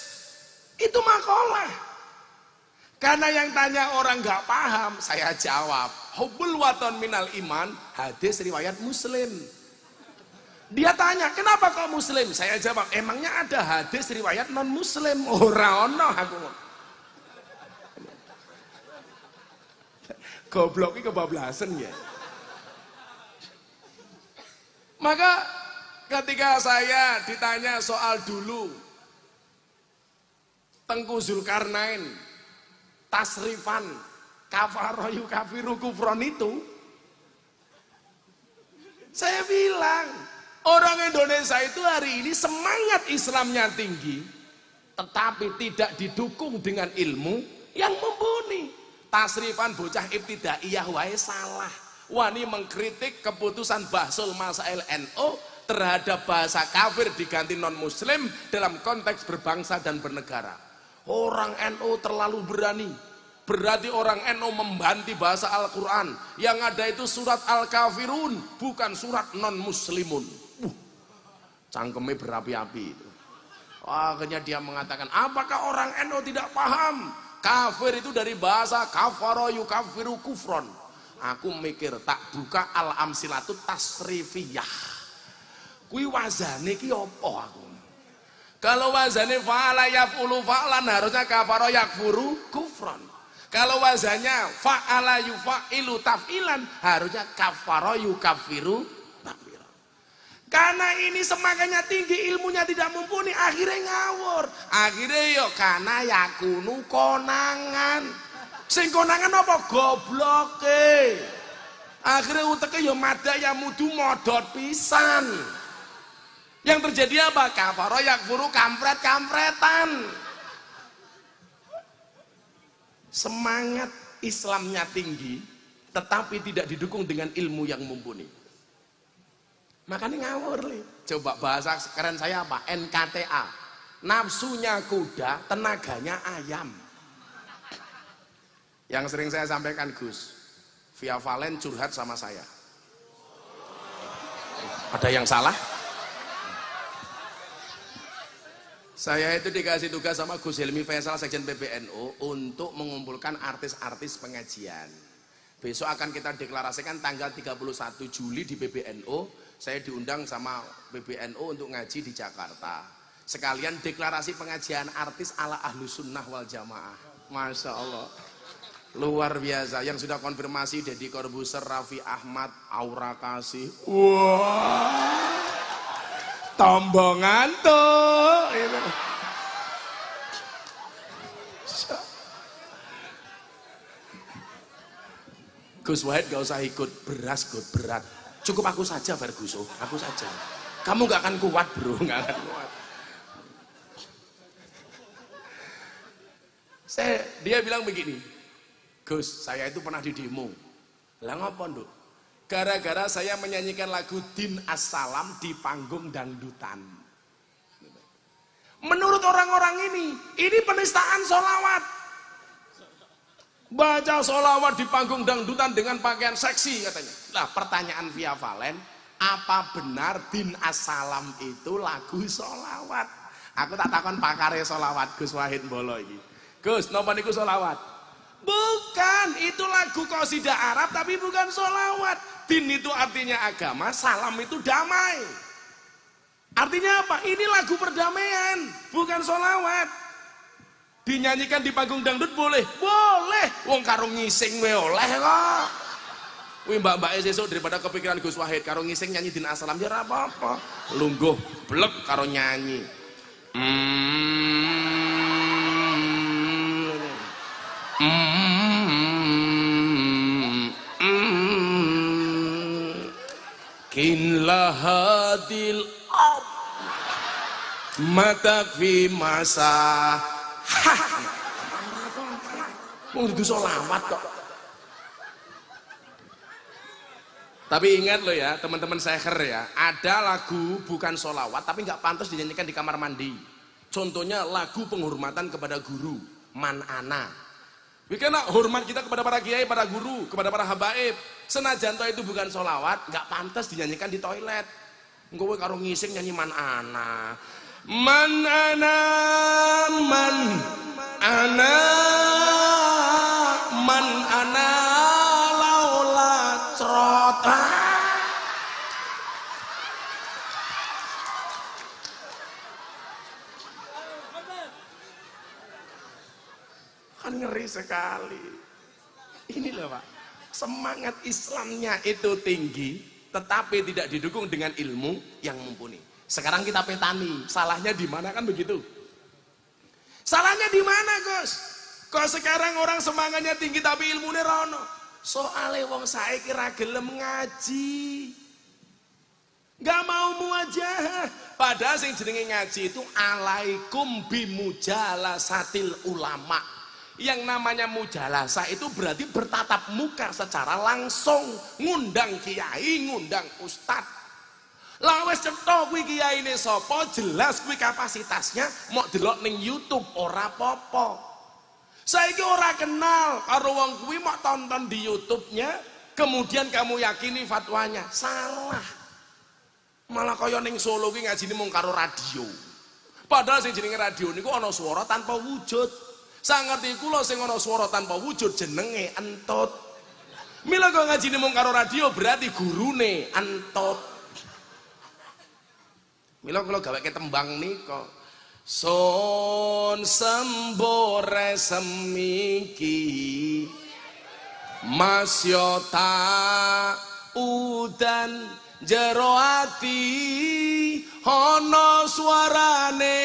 Itu makalah. Karena yang tanya orang nggak paham, saya jawab. Hubbul waton minal iman, hadis riwayat Muslim. Dia tanya, kenapa kok Muslim? Saya jawab, emangnya ada hadis riwayat non Muslim? Ora ono aku. Goblok iki kebablasan ya. Maka Ketika saya ditanya soal dulu Tengku Zulkarnain tasrifan kafaro yukafiru kufron itu, saya bilang orang Indonesia itu hari ini semangat Islamnya tinggi, tetapi tidak didukung dengan ilmu yang mumpuni. Tasrifan bocah ibtidaiyah wae salah, wani mengkritik keputusan Bahsul Masail NU terhadap bahasa kafir diganti non muslim dalam konteks berbangsa dan bernegara. Orang NU terlalu berani, berarti orang NU membanti bahasa Al-Quran, yang ada itu surat Al-Kafirun bukan surat non muslimun. Cangkemnya berapi-api itu. Akhirnya dia mengatakan, apakah orang NU tidak paham kafir itu dari bahasa kafaro yukafiru kufron. Aku mikir, tak buka al-amsilatut tasrifiyah, kui wazane ki opo aku. Kalau wazane fa'ala yaf'ulu fa'lan harusnya kafaro yakfuru kufron. Kalau wazannya fa'ala yufa'ilu taf'ilan harusnya kafaro yukafiru taf'ilan. Karena ini semangatnya tinggi, ilmunya tidak mumpuni, akhirnya ngawur. Akhirnya yo karena yakunu konangan. Sing konangan apa? Gobloke. Akhirnya uteke yo madaya mudu modot pisan. Yang terjadi apa? Kafaro yakfuru kampret-kampretan. Semangat Islamnya tinggi, tetapi tidak didukung dengan ilmu yang mumpuni. Makanya ngawur nih. Coba bahasa keren saya apa? NKTA. Nafsunya kuda, tenaganya ayam. Yang sering saya sampaikan Gus, Via Valen curhat sama saya. Ada yang salah? Saya itu dikasih tugas sama Gus Helmi Faisal Sekjen PBNU untuk mengumpulkan artis-artis pengajian. Besok akan kita deklarasikan tanggal 31 Juli di PBNU. Saya diundang sama PBNU untuk ngaji di Jakarta. Sekalian deklarasi pengajian artis ala Ahlus Sunnah wal Jamaah. Masya Allah, luar biasa. Yang sudah konfirmasi Deddy Corbuzier, Raffi Ahmad, Aura Kasih. Wah, tombongan tuh itu. Gus Wahid gak usah ikut beras, berat. Cukup aku saja Ferguson, aku saja. Kamu gak akan kuat bro, gak akan kuat. Dia bilang begini, Gus, saya itu pernah di demo. Lah ngapa nduk? Gara-gara saya menyanyikan lagu Din As-Salam di panggung dangdutan. Menurut orang-orang ini penistaan sholawat. Baca sholawat di panggung dangdutan dengan pakaian seksi katanya. Nah pertanyaan Via Valen, apa benar Din As-Salam itu lagu sholawat? Aku tak takon pakare sholawat Gus Wahid Mbolo ini. Gus, napa niku sholawat? Bukan, itu lagu qasidah Arab tapi bukan sholawat. Din itu artinya agama, salam itu damai. Artinya apa? Ini lagu perdamaian, bukan sholawat. Dinyanyikan di panggung dangdut boleh? Boleh. Wong karo ngising we oleh kok. Wih mbak-mbak sesuk daripada kepikiran Gus Wahid karo ngising nyanyi Din As-Salam ya ora apa-apa. Lungguh blek karo nyanyi. Kinlah hadil matak fi masa mau itu sholawat kok. Tapi ingat loh ya teman-teman seher ya, ada lagu bukan sholawat tapi nggak pantas dinyanyikan di kamar mandi. Contohnya lagu penghormatan kepada guru, man ana. Karena hormat kita kepada para kiai, para guru, kepada para habaib. Senajan toh itu bukan sholawat, nggak pantas dinyanyikan di toilet. Engko karo ngising nyanyi man ana. Man ana, man ana, man ana laula trota. Kan ngeri sekali. Ini loh Pak, semangat Islamnya itu tinggi, tetapi tidak didukung dengan ilmu yang mumpuni. Sekarang kita petani, salahnya di mana kan begitu? Salahnya di mana, Gus? Kok sekarang orang semangatnya tinggi tapi ilmunya rono? Soale wong saiki ra gelem ngaji. Gak mau muajah. Padahal sing jenenge ngaji itu alaikum bimujalasatil ulama. Yang namanya mujalasah itu berarti bertatap muka secara langsung, ngundang kiai, ngundang ustad. Lah wis cetha kuwi kiyaine sapa, jelas kuwi kapasitasnya, mau delok ning YouTube ora apa-apa. Saiki ora kenal karo wong kuwi, mau tonton di YouTube-nya, kemudian kamu yakini fatwanya, salah. Malah kaya ning Solo kuwi ngajine mung karo radio. Padahal sing jenenge radio niku ana swara tanpa wujud. Sangerti kula sing ana swara tanpa wujud jenenge entut. Mila kok ngajine mung karo radio berarti gurune entut. Mila kula gaweke tembang nika. Sun sembore semiki masyota udan jero ati ana suarane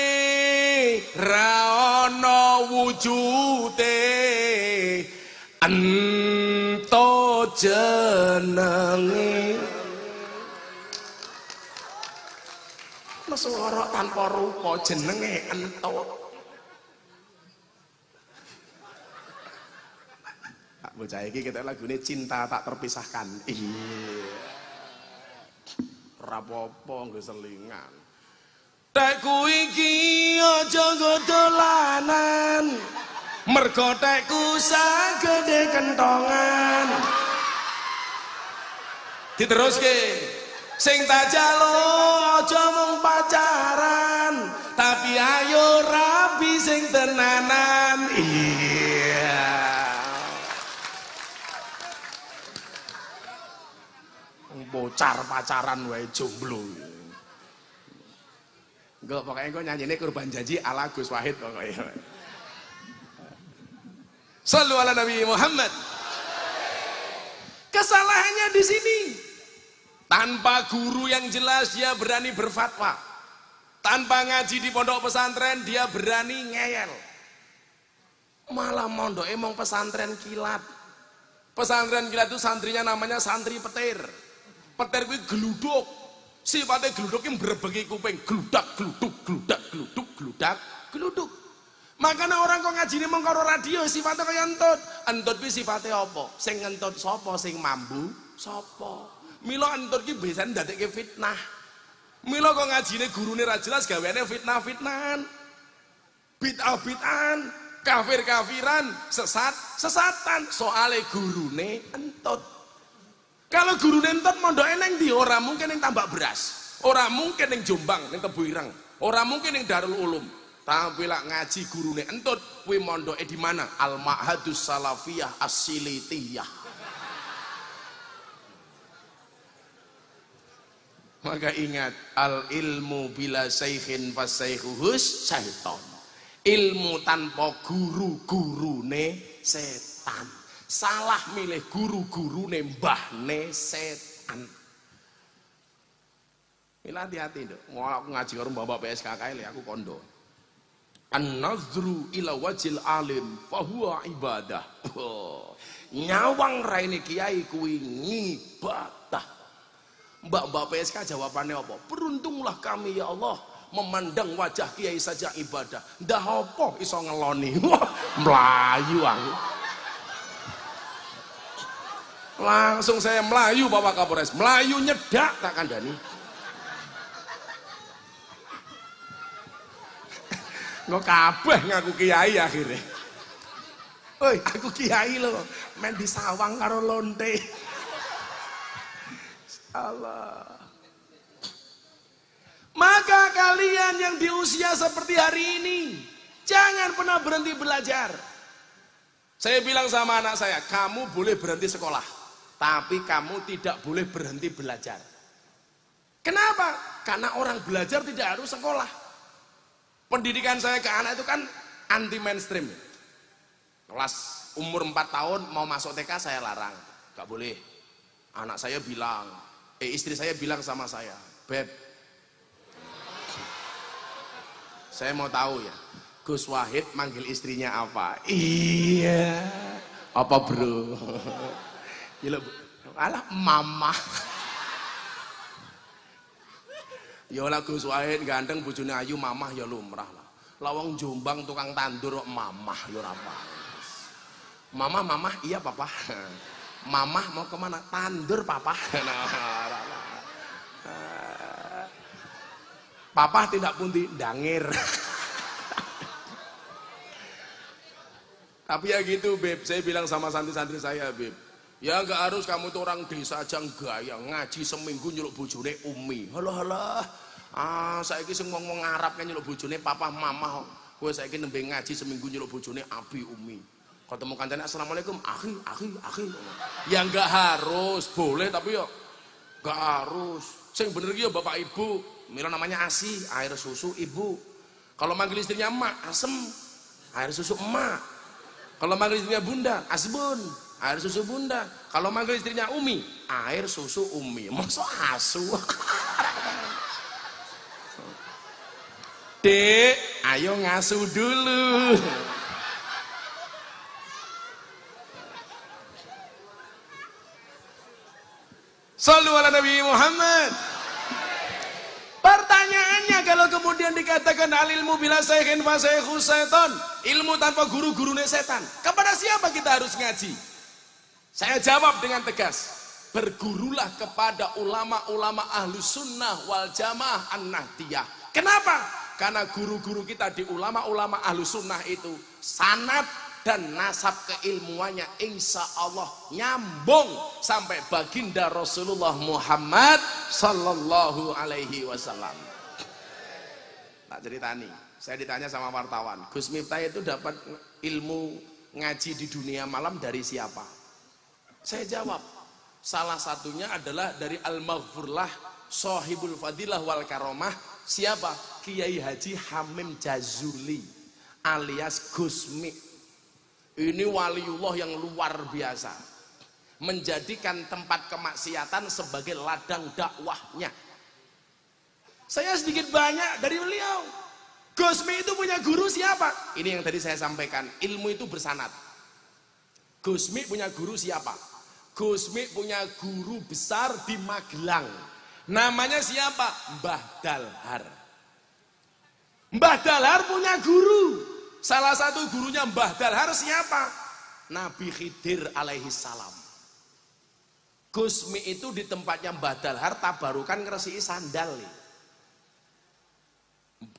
ra ana wujude ento jenenge ana suara tanpa rupa jenenge ento. Pak bocah iki ketok lagune cinta tak terpisahkan. Iya. Rapopo nggo selingan. Tekku iki aja nggo dolanan. Mergo tekku sagede kentongan. Diteruske. Sing tak jaluk aja mung pacaran, tapi ayo rabi sing tenanan. Iya. Bocah pacaran wae jomblo. Enggak, pokoknya kok nyanyine kurban janji ala Gus Wahid pokoknya. Shallu ala Nabi Muhammad. Kesalahannya di sini. Tanpa guru yang jelas dia berani berfatwa. Tanpa ngaji di pondok pesantren dia berani ngeyel. Malah mondok emang pesantren kilat. Pesantren kilat itu santrinya namanya santri petir. Petir kuwi gluduk. Sifatnya gluduk yang berbagi kuping, gludak gluduk, gludak gluduk, gludak gluduk. Makanya orang kok ngajine mung karo radio sifatnya kaya entut. Entut kuwi sifatnya apa? Sing entut sapa, sing mambu sapa. Mila entut ki biasane ndadekke fitnah. Mila kok ngajine gurune ra jelas gaweane fitnah-fitnahan. Bid'ah-bid'ahan, kafir-kafiran, sesat-sesatan. Soale gurune entut. Kalau guru nentot mondok eneng di ora mungkin yang tambak beras, ora mungkin yang Jombang, yang Tebu Ireng, ora mungkin yang Darul Ulum. Tapi lah ngaji guru entut, kuwi mondoke di mana? Al Ma'hadus Salafiyah As-Silitiyah. Maka ingat, al ilmu bila saykhin fasaykhuhus syaiton. Ilmu tanpa guru-gurune setan. Salah milih guru-gurune mbahne setan. Mila hati-hati nduk. Mau aku ngaji karo Bapak PSKK aku kondo. An-nazru ila wajil alim fahuwa ibadah. Oh, nyawang raine kiai kuwi ngibadah. Mbak PSK jawabannya apa? Beruntunglah kami ya Allah memandang wajah kiai saja ibadah. Ndah apa iso ngeloni. Wah, melayu aku. Langsung saya melayu Bapak Kapolres, melayu nyedak tak kandani. Nggak kabeh ngaku kiai akhirnya. Oi, aku kiai loh, main di sawang karo lonte. Allah. Maka kalian yang di usia seperti hari ini, jangan pernah berhenti belajar. Saya bilang sama anak saya, kamu boleh berhenti sekolah, tapi kamu tidak boleh berhenti belajar. Kenapa? Karena orang belajar tidak harus sekolah. Pendidikan saya ke anak itu kan anti mainstream. Kelas umur 4 tahun mau masuk TK saya larang, gak boleh. Anak saya bilang, Istri saya bilang sama saya, Beb, saya mau tahu ya, Gus Wahid manggil istrinya apa? Iya. Apa bro? Alah mama. Ya lah Gus Wahid ganteng bojone ayu mamah ya lumrah lah. Lawang Jombang tukang tandur mamah ya ora apa. Mamah iya papa. Mamah mau kemana? Tandur papa. Papa tidak pundi dangir. Tapi ya gitu Beb, saya bilang sama santri-santri saya Beb, ya nggak harus kamu tuh orang desa aja gaya ngaji seminggu nyeluk bojone umi. Halah. Saiki sing ngomong Arab kan nyeluk bojone papa mama. Kowe saiki nembe ngaji seminggu nyeluk bojone abi umi. Ketemu kancane assalamualaikum, akhi. Ya nggak harus, boleh tapi ya nggak harus. Sing bener iki ya bapak ibu. Mila namanya ASI, air susu ibu. Kalau manggil istrinya emak, asem, air susu emak. Kalau manggil istrinya bunda, asbun, air susu bunda. Kalau manggil istrinya umi, air susu umi. Masa asu? Dek, ayo ngasuh dulu. Shallu ala Nabi Muhammad. Pertanyaannya kalau kemudian dikatakan alilmu bila saykhin fa saykhu syaiton, ilmu tanpa guru-gurunya setan, kepada siapa kita harus ngaji? Saya jawab dengan tegas, bergurulah kepada ulama-ulama ahlus sunnah wal jamaah an-nahdiyah. Kenapa? Karena guru-guru kita di ulama-ulama ahlus sunnah itu sanad dan nasab keilmuannya insya Allah nyambung sampai baginda Rasulullah Muhammad sallallahu alaihi wasallam. Tak ceritani, saya ditanya sama wartawan, Gus Miftah itu dapat ilmu ngaji di dunia malam dari siapa? Saya jawab, salah satunya adalah dari Al-Maghfurlah Sohibul Fadilah wal Karomah. Siapa? Kiai Haji Hamim Jazuli alias Gus Mi. Ini waliullah yang luar biasa, menjadikan tempat kemaksiatan sebagai ladang dakwahnya. Saya sedikit banyak dari beliau. Gus Mi itu punya guru siapa? Ini yang tadi saya sampaikan, ilmu itu bersanad. Gus Mi punya guru siapa? Gus Mi punya guru besar di Magelang. Namanya siapa? Mbah Dalhar. Mbah Dalhar punya guru. Salah satu gurunya Mbah Dalhar siapa? Nabi Khidir alaihi salam. Gus Mi itu di tempatnya Mbah Dalhar tabarukan ngresihi sandal.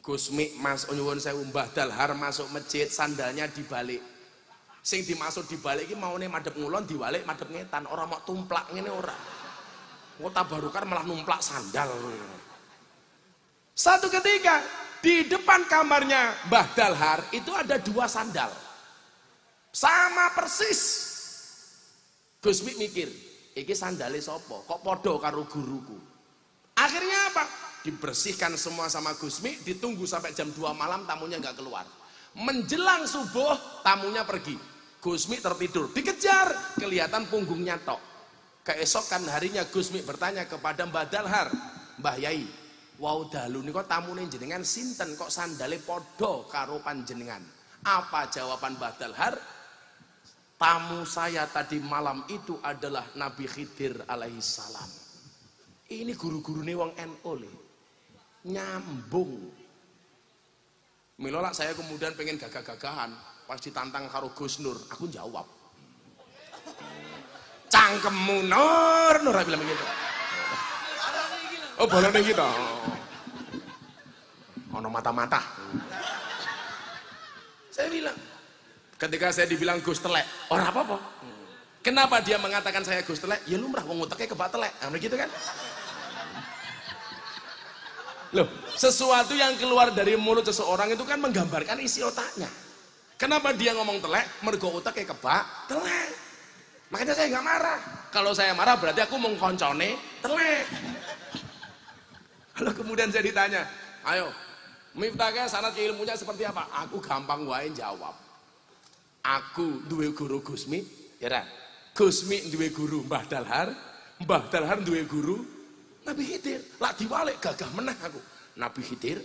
Gus Mi mas nyuwun sewu, Mbah Dalhar masuk masjid sandalnya dibalik. Sing dimaksud dibalik iki maune madhep ngulon diwalik madhep ngetan, ora mau tumplak ngene ora. Kok tabarukan malah numplak sandal. Satu ketika di depan kamarnya Mbah Dalhar itu ada dua sandal sama persis. Gus Mi mikir, iki sandale sopo? Kok podo karo guruku? Akhirnya apa? Dibersihkan semua sama Gus Mi, ditunggu sampai jam 2 malam tamunya nggak keluar. Menjelang subuh tamunya pergi. Gus Mi tertidur, dikejar, kelihatan punggungnya tok. Keesokan harinya Gus Mi bertanya kepada Mbah Dalhar, Mbah Yai, wow dalu nih kok tamune jenengan sinten kok sandale podo karo panjenengan? Apa jawaban Mbah Dalhar? Tamu saya tadi malam itu adalah Nabi Khidir alaihi salam. Ini guru-gurune wong NU le. Nyambung. Milolak saya kemudian pengen gagah-gagahan, pas ditantang karo Gus Nur, aku jawab. Cangkemmu Nur bilang begitu. Oh boleh gitu. Ono mata-mata. Saya bilang, ketika saya dibilang Gus telek, ora apa-apa. Kenapa dia mengatakan saya Gus telek? Ya lumrah wong uteknya kebak telek. Nah, gitu kan? Loh, sesuatu yang keluar dari mulut seseorang itu kan menggambarkan isi otaknya. Kenapa dia ngomong telek? Mergo uteknya kebak telek. Makanya saya nggak marah. Kalau saya marah berarti aku mengkoncone telek. Kalau kemudian saya ditanya, ayo Miftah sanad ilmunya seperti apa? Aku gampang wae jawab. Aku duwe guru Gus Mi, ya ra? Gus Mi duwe guru Mbah Dalhar duwe guru Nabi Khidir. Lah diwalik gagah meneh aku. Nabi Khidir,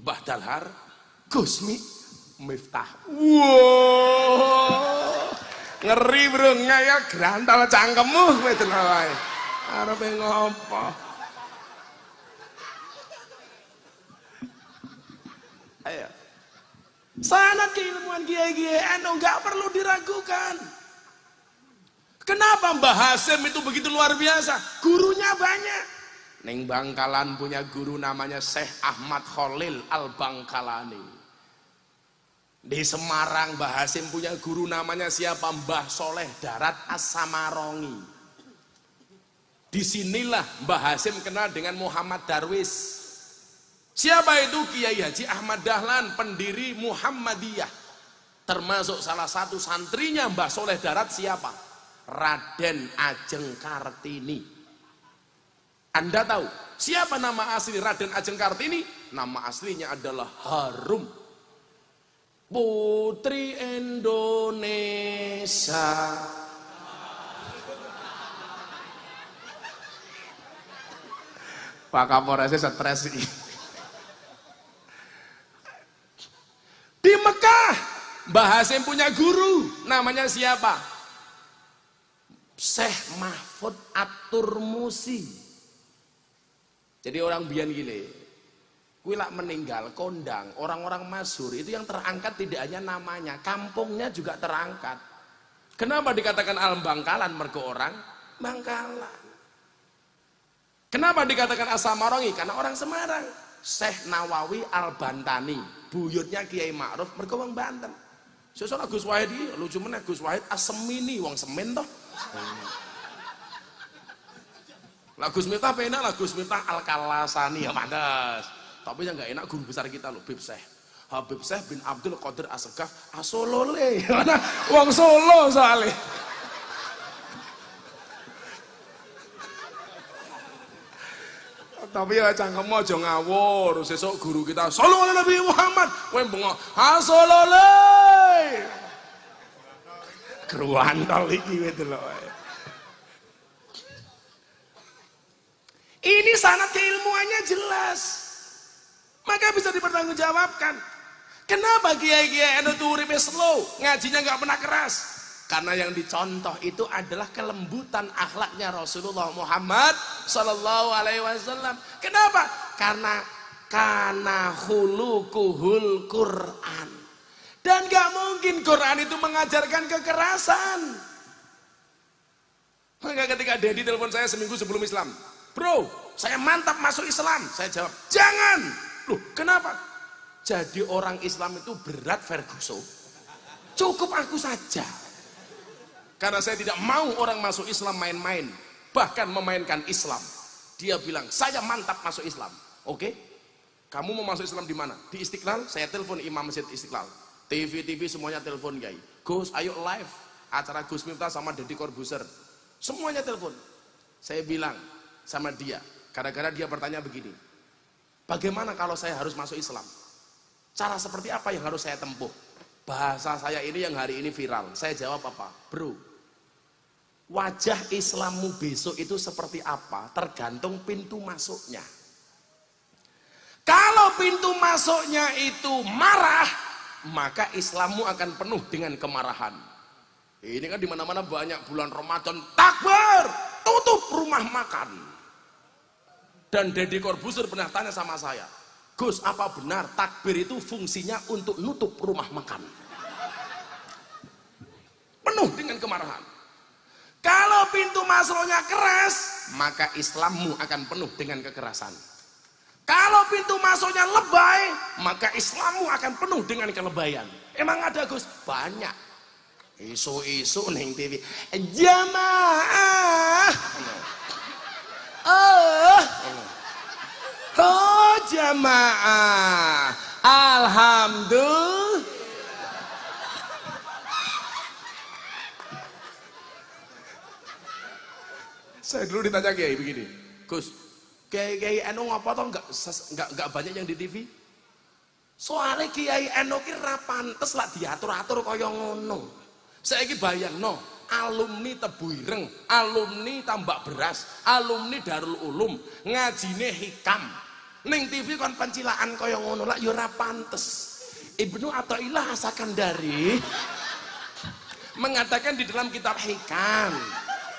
Mbah Dalhar, Gusmi, Miftah. Wow. Ngeri bro, ngaya grantal cangkemmu kowe delok wae. Arepe ngopo? Ayo. Sanad keilmuan kiai-kiai NU nggak perlu diragukan. Kenapa Mbah Hasim itu begitu luar biasa? Gurunya banyak. Neng Bangkalan punya guru namanya Syekh Ahmad Khalil Al-Bangkalani. Di Semarang Mbah Hasim punya guru namanya siapa? Mbah Soleh Darat As-Samarongi. Disinilah Mbah Hasim kenal dengan Muhammad Darwis. Siapa itu? Kiai Haji Ahmad Dahlan, pendiri Muhammadiyah. Termasuk salah satu santrinya Mbah Soleh Darat siapa? Raden Ajeng Kartini. Anda tahu siapa nama asli Raden Ajeng Kartini? Nama aslinya adalah Harum, Putri Indonesia. Pak Kapolresnya stres sih. Di Mekah Mbah Hasim punya guru namanya siapa? Syekh Mahfud At-Turmusi. Jadi orang biyen gile, kuwi lak meninggal kondang, orang-orang masyhur itu yang terangkat tidak hanya namanya, kampungnya juga terangkat. Kenapa dikatakan Al-Bangkalan? Mergo orang Bangkalan. Kenapa dikatakan As-Samarongi? Karena orang Semarang. Syekh Nawawi Al-Bantani, buyutnya Kiai Ma'ruf, mergo wong Banten. Sesuk Gus Wahid iki lucu meneh, Gus Wahid Asemini wong Semen toh. Lah Gus Miftah penak, lah Gus Miftah Al-Kalasani ya mantes. Tapi yang enggak enak guru besar kita loh, Habib Syekh. Habib Syekh bin Abdul Qadir As-Segaf Asolole. Wong Solo soalnya. Tapi ya cangkemmu aja ngawur. Sesuk guru kita sallallahu alaihi Nabi Muhammad kowe bengok asolole. Keruantol iki kowe delok wae. Ini sanad keilmuannya jelas. Maka bisa dipertanggungjawabkan. Kenapa kiai-kiai NU itu uripe slow, ngajinya nggak pernah keras? Karena yang dicontoh itu adalah kelembutan akhlaknya Rasulullah Muhammad Sallallahu Alaihi Wasallam. Kenapa? Karena khuluquhul Quran. Dan gak mungkin Quran itu mengajarkan kekerasan. Maka ketika Dedi telepon saya seminggu sebelum Islam, bro, saya mantap masuk Islam. Saya jawab, jangan. Loh, kenapa? Jadi orang Islam itu berat Ferguson. Cukup aku saja. Karena saya tidak mau orang masuk Islam main-main, bahkan memainkan Islam. Dia bilang, saya mantap masuk Islam. Oke? Kamu mau masuk Islam di mana? Di Istiqlal? Saya telepon Imam Masjid Istiqlal. TV semuanya telepon, Kiai. Gus, ayo live. Acara Gus Miftah sama Deddy Corbuzier. Semuanya telepon. Saya bilang sama dia, gara-gara dia bertanya begini, bagaimana kalau saya harus masuk Islam? Cara seperti apa yang harus saya tempuh? Bahasa saya ini yang hari ini viral. Saya jawab apa? Bro, wajah Islammu besok itu seperti apa tergantung pintu masuknya. Kalau pintu masuknya itu marah, maka Islammu akan penuh dengan kemarahan. Ini kan dimana-mana banyak bulan Ramadan takbir, tutup rumah makan. Dan Deddy Corbuzier pernah tanya sama saya, Gus, apa benar takbir itu fungsinya untuk nutup rumah makan? Penuh dengan kemarahan. Kalau pintu masuknya keras, maka Islammu akan penuh dengan kekerasan. Kalau pintu masuknya lebay, maka Islammu akan penuh dengan kelebayan. Emang ada, Gus? Banyak. Isu-isu ning TV. Jamaah. Oh jamaah. Alhamdulillah. Saya dulu ditanya Kiai begini, Gus, Kiai NU ngapa toh nggak banyak yang di TV? Soalnya Kiai NU ki ra pantes lah diatur-atur kaya ngono. Saiki bayangno, alumni Tebu Ireng, alumni Tambak Beras, alumni Darul Ulum, ngajine hikam. Ning TV kon pencilaan kaya ngono lak ya ora pantes. Ibnu Athaillah As-Sakandari mengatakan di dalam kitab hikam,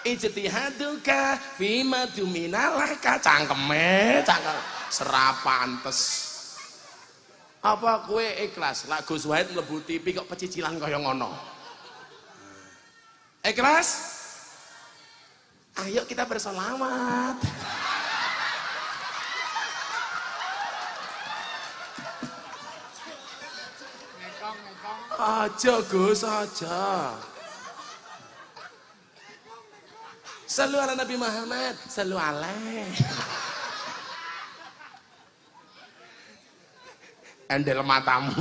ijtihaduka fima duminalaka, cangkeme serapantes. Apa kue ikhlas lak Gus Wahid mlebu TV kok pecicilan kaya ngono? Ikhlas? Ayo kita bersolawat. Aja Gus, aja. Sallu ala Nabi Muhammad, sallu alaih. Endel matamu.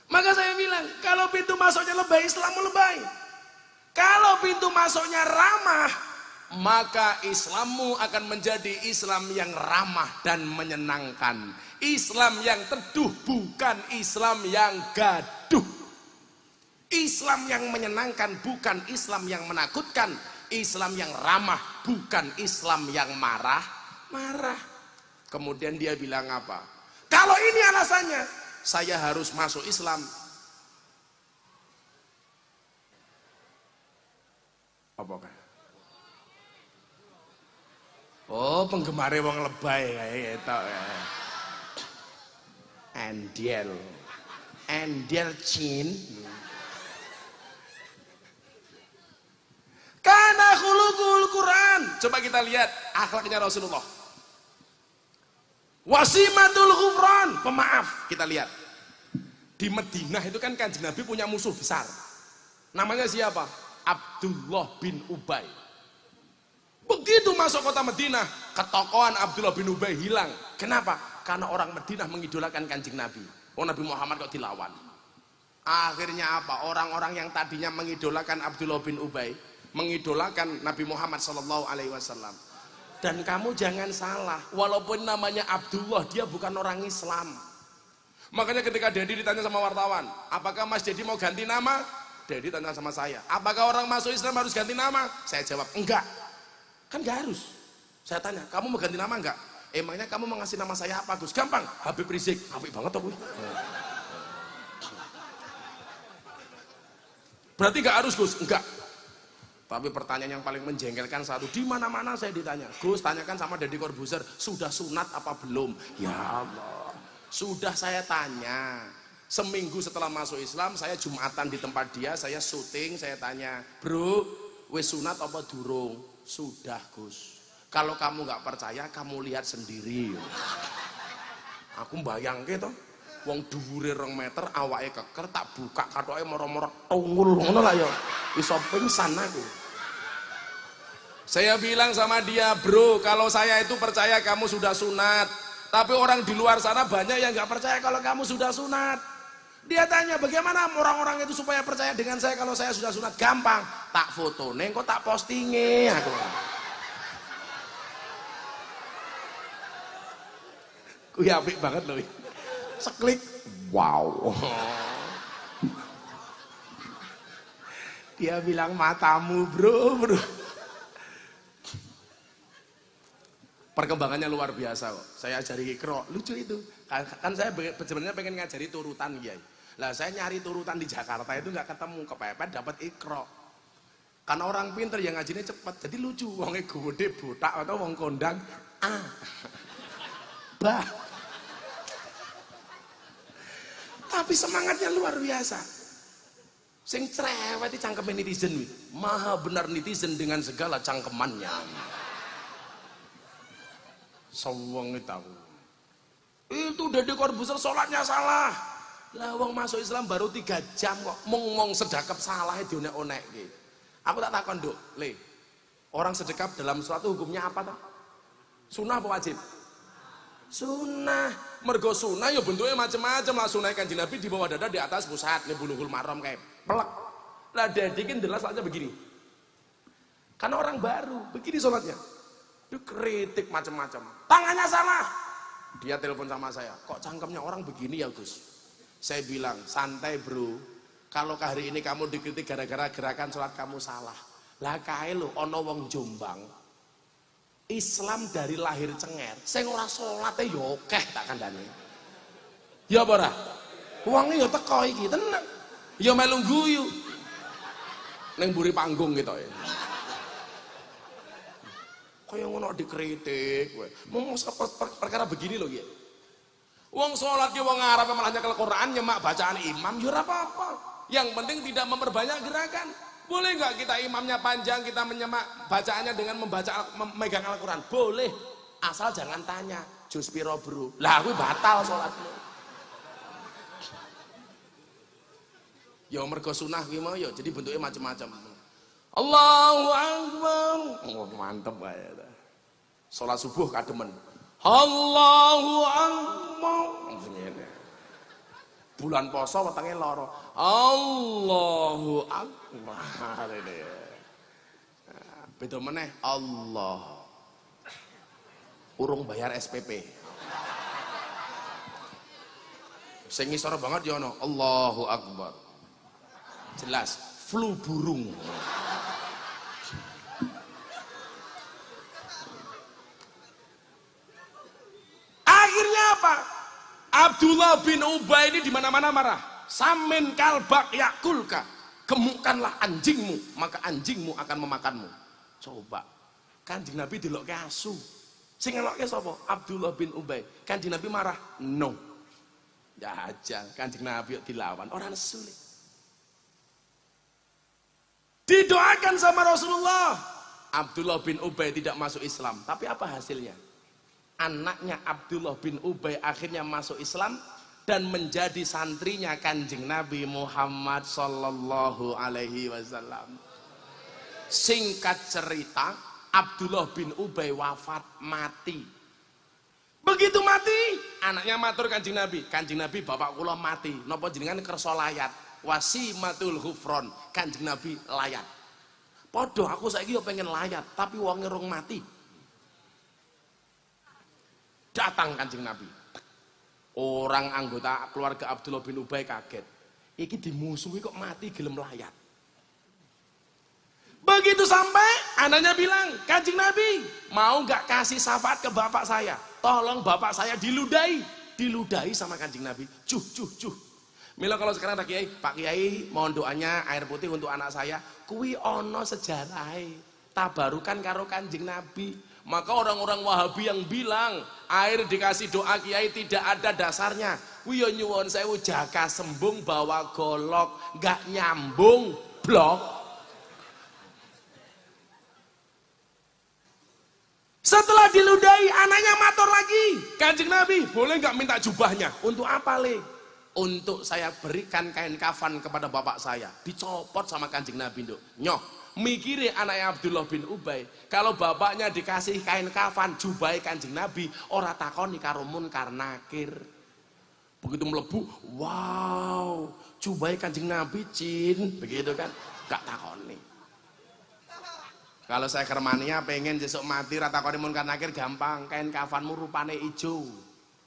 Maka saya bilang, kalau pintu masuknya lebay, Islammu lebay. Kalau pintu masuknya ramah, maka Islammu akan menjadi Islam yang ramah dan menyenangkan. Islam yang teduh, bukan Islam yang gaduh. Islam yang menyenangkan, bukan Islam yang menakutkan. Islam yang ramah, bukan Islam yang marah. Kemudian dia bilang apa? Kalau ini alasannya, saya harus masuk Islam. Apakah? Oh, penggemare wong lebay kayak gitu. Endel Chin. Kana khuluqul Quran. Coba kita lihat akhlaknya Rasulullah. Wasimatul ghufran, pemaaf. Kita lihat. Di Madinah itu kan Kanjeng Nabi punya musuh besar. Namanya siapa? Abdullah bin Ubay. Begitu masuk kota Madinah, ketokohan Abdullah bin Ubay hilang. Kenapa? Karena orang Madinah mengidolakan Kanjeng Nabi. Oh, Nabi Muhammad kok dilawan. Akhirnya apa? Orang-orang yang tadinya mengidolakan Abdullah bin Ubay, mengidolakan Nabi Muhammad SAW. Dan kamu jangan salah, walaupun namanya Abdullah, dia bukan orang Islam. Makanya ketika Dedi ditanya sama wartawan, apakah Mas Dedi mau ganti nama? Dedi tanya sama saya, apakah orang masuk Islam harus ganti nama? Saya jawab, enggak. Kan enggak harus. Saya tanya, kamu mau ganti nama enggak? Emangnya kamu mau ngasih nama saya apa, Gus? Gampang, Habib Rizik. Apik banget aku. Berarti enggak harus, Gus? Enggak. Tapi pertanyaan yang paling menjengkelkan satu, di mana-mana saya ditanya, Gus, tanyakan sama Deddy Corbuzier, sudah sunat apa belum? Ya Allah, sudah saya tanya. Seminggu setelah masuk Islam, saya Jumatan di tempat dia, saya syuting, saya tanya, bro, wis sunat apa durung? Sudah, Gus. Kalau kamu nggak percaya, kamu lihat sendiri. Aku bayang gitu, wong dhuwure 2 meter, awake keker, tak buka katoke moro-moro tunggul ngono lah ya. Iso pingsan aku. Saya bilang sama dia, bro, kalau saya itu percaya kamu sudah sunat, tapi orang di luar sana banyak yang nggak percaya kalau kamu sudah sunat. Dia tanya, bagaimana orang-orang itu supaya percaya dengan saya kalau saya sudah sunat? Gampang, tak foto, neng kok tak postinge aku. Kuwi apik banget loh. Seklik, wow. Dia bilang matamu bro. Perkembangannya luar biasa kok. Saya ajari Iqra, lucu itu. Kan saya sebenarnya pengen ngajari turutan ya. Lah saya nyari turutan di Jakarta itu nggak ketemu, kepepet dapat Iqra. Karena orang pinter yang ngajinya cepat, jadi lucu. Wongnya gede botak atau wong kondang, bah. Tapi semangatnya luar biasa. Sing cerewet itu cangkemen netizen, maha benar netizen dengan segala cangkemannya. Sawang tahu. Itu Deddy Corbuzier sholatnya salah. Lah wong masuk Islam baru 3 jam kok mong sedekap salah dionek-onek gitu. Aku tak takon, Duk, Le. Orang sedekap dalam suatu hukumnya apa toh? Sunnah apa wajib? Sunnah. Mergo sunnah ya bentuknya macam-macam lah. Sunnah Kanjeng Nabi di bawah dada, di atas pusat, nih Bulughul Maram kayak pelek. Lah Deddy kan jelas aja begini. Karena orang baru, begini sholatnya. Itu kritik macam-macam. Tangannya salah. Dia telepon sama saya, kok cangkemnya orang begini ya Gus? Saya bilang, santai bro, kalau hari ini kamu dikritik gara-gara gerakan sholat kamu salah. Lah kae lho ana wong Jombang Islam dari lahir cenger, sing ora salate ya akeh tak kandhane. Ya apa ora? Wong ya teko iki tenang. Ya melu guyu. Ning mburi panggung gitu ya. Kaya ngono dikritik kowe. Mung perkara begini lho ya. Wong sholat ki wong Arab malah nyekel Quran nyemak bacaan imam ya ora apa-apa. Yang penting tidak memperbanyak gerakan. Boleh nggak kita imamnya panjang, kita menyemak bacaannya dengan memegang Al-Quran? Boleh, asal jangan tanya juz piro bro. Lah aku batal sholatmu. Ya mergo sunah ki mau ya, jadi bentuknya macam-macam. Allahu Akbar. Oh, mantep ae. Sholat subuh kademen. Allahu Akbar. Bulan poso wetenge lara. Allahu Akbar. Beda meneh Allah. Urung bayar SPP. Sing ngisor banget ya ono Allahu Akbar. Jelas flu burung. Akhirnya apa? Abdullah bin Ubay ini di mana-mana marah. Samin kalbak yakulka. Gemukkanlah anjingmu, maka anjingmu akan memakanmu. Coba. Kanjeng Nabi dilokke asu. Sing ngelokke sapa? Abdullah bin Ubay. Kanjeng Nabi marah? No. Ya aja, Kanjeng Nabi dilawan. Orang nesu. Didoakan sama Rasulullah. Abdullah bin Ubay tidak masuk Islam. Tapi apa hasilnya? Anaknya Abdullah bin Ubay akhirnya masuk Islam dan menjadi santrinya Kanjeng Nabi Muhammad sallallahu alaihi wasallam. Singkat cerita, Abdullah bin Ubay wafat mati. Begitu mati, anaknya matur Kanjeng Nabi, Kanjeng Nabi bapak kula mati, napa jenengan kersa layat? Wasimatul Ghufron, Kanjeng Nabi layat. Padha aku saiki yo pengen layat, tapi wonge rung mati. Datang Kanjeng Nabi. Orang anggota keluarga Abdullah bin Ubay kaget. Iki dimusuhi kok mati gelem layat. Begitu sampai anaknya bilang, Kanjeng Nabi mau nggak kasih syafaat ke bapak saya? Tolong bapak saya diludahi. Diludahi sama Kanjeng Nabi. Cuh. Mila kalau sekarang ada kiai, Pak Kiai mohon doanya air putih untuk anak saya. Kuwi ono sejarahnya. Tabarukan karo Kanjeng Nabi. Maka orang-orang Wahabi yang bilang air dikasih doa kiai tidak ada dasarnya. Wiyo nyuwun sewu jaka sembung bawa golok, nggak nyambung blok. Setelah diludahi anaknya matur lagi. Kanjeng Nabi, boleh nggak minta jubahnya? Untuk apa le? Untuk saya berikan kain kafan kepada bapak saya. Dicopot sama Kanjeng Nabi nduk. Nyoh. Mikire anaknya Abdullah bin Ubay, kalau bapaknya dikasih kain kafan jubai Kanjeng Nabi, ora takoni karo munkar nakir. Begitu melebu, wow, jubai Kanjeng Nabi Cin, begitu kan? Gak takoni. Kalau saya kermania pengen besok mati ora takoni munkar nakir gampang, kain kafanmu rupane ijo.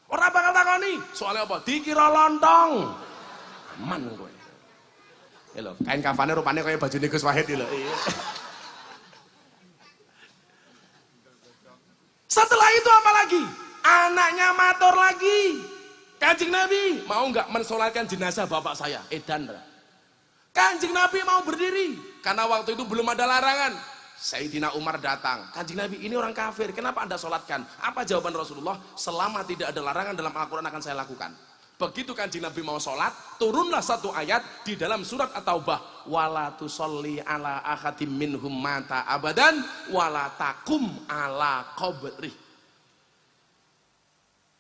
Ora bakal takoni, soalnya apa? Dikira lontong. Aman kowe. Lho, kain kafannya rupanya kayak baju Gus Wahid lho. Setelah itu apa lagi? Anaknya matur lagi. Kanjeng Nabi mau nggak mensolatkan jenazah bapak saya? Edan. Kanjeng Nabi mau berdiri karena waktu itu belum ada larangan. Sayyidina Umar datang. Kanjeng Nabi ini orang kafir, kenapa anda solatkan? Apa jawaban Rasulullah? Selama tidak ada larangan dalam Al-Quran akan saya lakukan. Begitu Kanjeng Nabi mau sholat, turunlah satu ayat di dalam surat At-Taubah. Wala tusolli ala ahadim minhum mata abadan, wala takum ala qabri.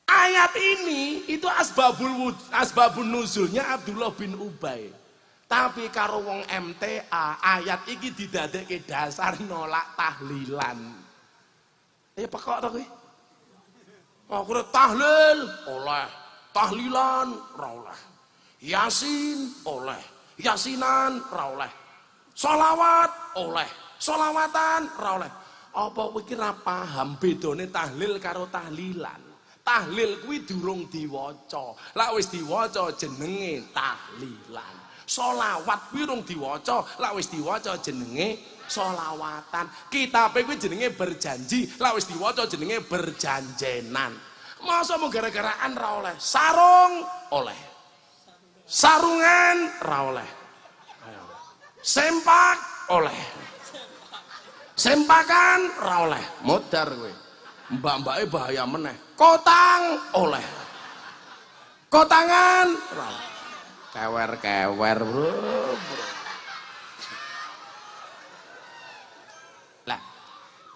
Ayat ini itu asbabun nuzulnya Abdullah bin Ubay. Tapi karo wong MTA, ayat iki didadekke dasar nolak tahlilan. Pekok to kuwi? Aku tahlil oleh. Tahlilan rauleh, yasin oleh, yasinan rauleh, sholawat oleh, sholawatan rauleh. Apa kowe iki ra paham bedane tahlil karo tahlilan? tahlil kuwi durung diwaca. Lak wis diwaca jenenge tahlilan. Sholawat kuwi urung diwaca, lak wis diwaca jenenge sholawatan. Kitabe kuwi jenenge berjanji, lak wis diwaca jenenge berjanjenan. Masa mau gara-garaan ra oleh, sarung oleh, sarungan ra oleh, sempak oleh, sempakan ra oleh, modar kowe. Mbak-mbake bahaya meneh. Kotang oleh, kotangan ra oleh. Kewer-kewer, bro. Lah,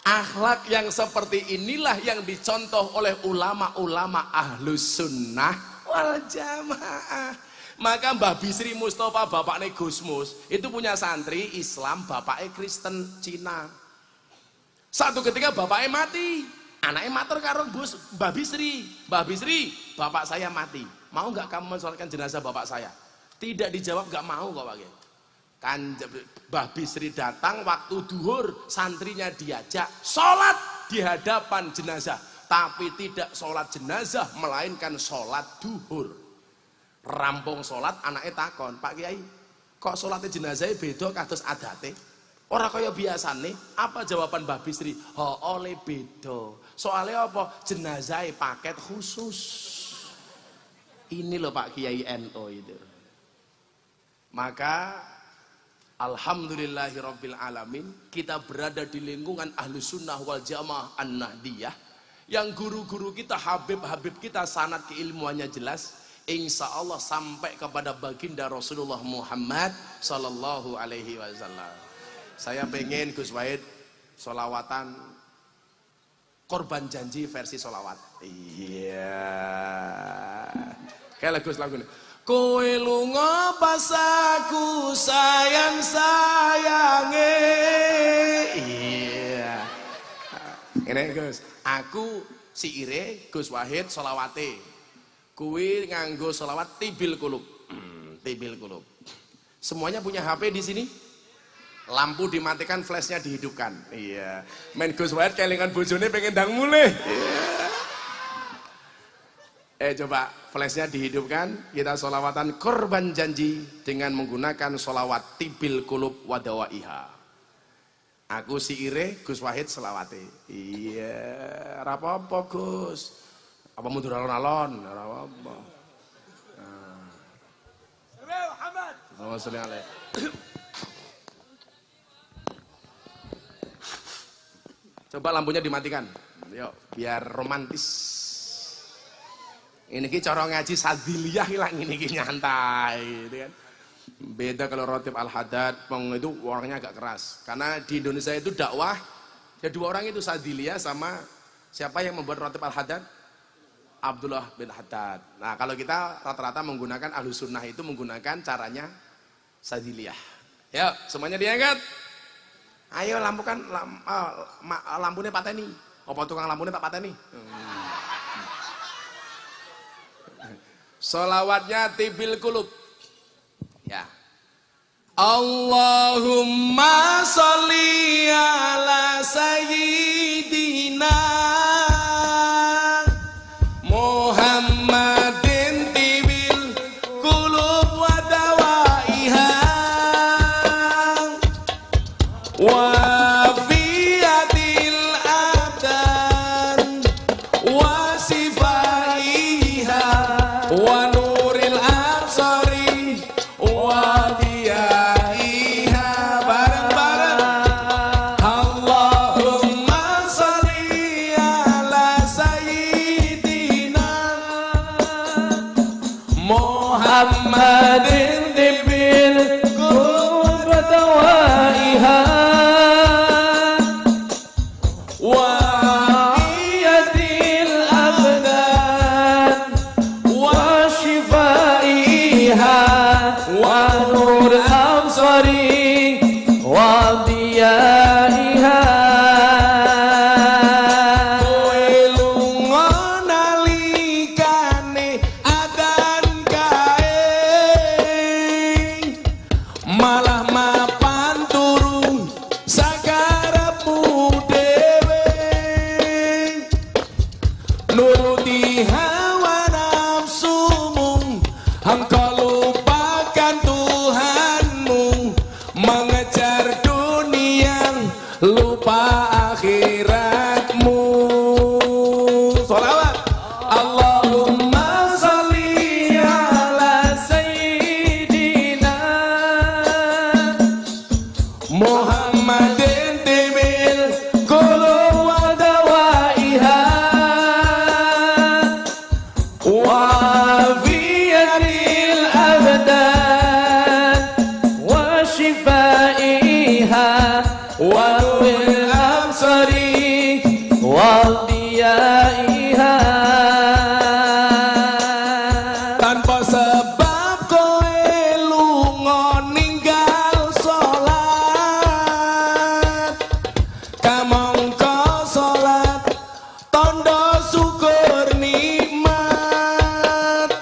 akhlak yang seperti inilah yang dicontoh oleh ulama-ulama ahlus sunnah wal jamaah. Maka Mbah Bisri Mustafa bapaknya Gusmus itu punya santri Islam, bapaknya Kristen Cina. Satu ketika bapaknya mati, anaknya matur karo Mbah Bisri, Mbah Bisri, bapak saya mati, mau nggak kamu mensolatkan jenazah bapak saya? Tidak dijawab, nggak mau kok Pak. Kan Mbah Bisri datang waktu duhur, santrinya diajak sholat di hadapan jenazah, tapi tidak sholat jenazah melainkan sholat duhur. Rampung sholat, anaknya takon, Pak Kiai, kok sholatnya jenazahnya beda kados adate? Orang kaya biasane. Apa jawaban Mbah Bisri? Oleh beda. Soalnya apa? Jenazahnya paket khusus. Ini loh Pak Kiai NO itu. Maka alhamdulillahirabbil alamin, kita berada di lingkungan Ahlus Sunnah wal Jamaah An-Nahdiyah yang guru-guru kita, habib-habib kita sanad keilmuannya jelas. Insya Allah sampai kepada baginda Rasulullah Muhammad Sallallahu Alaihi Wasallam. Saya pengen Gus Wahid solawatan korban janji versi solawat. Iya. Kayak lagu ini. Kowe lunga pas aku sayang-sayange. Iya. Ini Gus, aku si Ire Gus Wahid solawate. Kuwi nganggo sholawat tibil kulub. Tibil kulub. Semuanya punya HP di sini? Lampu dimatikan, flashnya dihidupkan. Iya. Main Gus Wahid kelingan bojone pengen ndang mulih. Iya. Coba flashnya dihidupkan, kita sholawatan korban janji dengan menggunakan sholawat tibil kulub wadawaiha. Aku si Ire Gus Wahid sholawate. Iya. Rapopo Gus. Apa mundur alon-alon? Apa? Muhammad. Coba lampunya dimatikan. Yuk, biar romantis. Ini ki cara ngaji sadiliyah hilang ini ki nyantai, gitu kan. Beda kalau Ratib Al-Haddad, itu orangnya agak keras. Karena di Indonesia itu dakwah, ya dua orang itu sadiliyah sama siapa yang membuat Ratib Al-Haddad? Abdullah bin Haddad. Nah kalau kita rata-rata menggunakan Ahlus Sunnah itu menggunakan caranya sadiliyah. Yuk semuanya diangkat. Ayo lampukan lampunya pateni. Apa tukang lampunya tak pateni? Sholawatnya tibil kulub. Ya. Allahumma sholli ala sayyidina Muhammadin tibil kulub wadawaiha wa fiyatil abdan wa sifaiha wa nuril absari wa diyaiha. Bareng-bareng Allahumma sholli ala sayyidina Muhammadin tibil kulub wadawaiha wa fiyatil abdan wa shifaiha wa nur absari wa diyaiha. Kowe lunga nalikane adan kae turuti hawa nafsumu, engkau lupakan Tuhanmu, mengejar dunia lupa akhiratmu. Sholawat. Allahumma sholli ala sayyidina Muhammadin tibil qulub wa dawaiha wa fiyatil abdan wa shifaiha wa nuril absari wa diyaiha. Tanpa sebab kowe lunga ninggal salat, kamangka salat tondo syukur nikmat.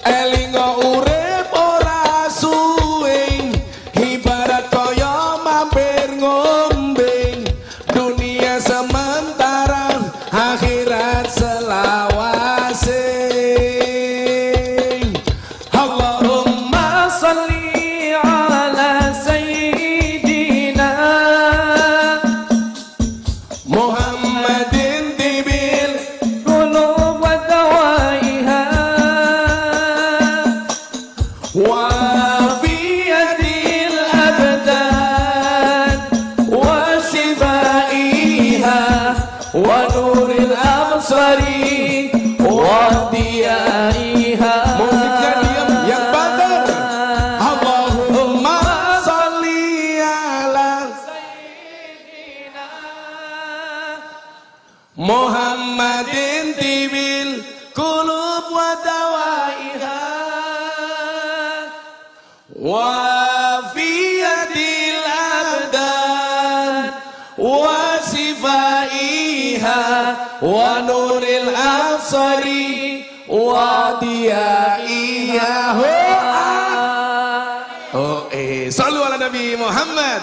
Elinga urip ora suwe, ibarat kaya mampir ngombe, dunia sementara akhirat selawase. Allahumma sholli ala sayyidina Muhammadin tibil qulub wa dawaiha wa biyadil abdan wa shifaiha wa nuril absari wa diyaiha. Musiknya diam yang badan. Allahumma sholli ala sayyidina Muhammadin tibil qulub wa dawaiha wa fiyadil abdan wa sifaiha wa nuril absari wa diyaiha. Sallu ala Nabi Muhammad.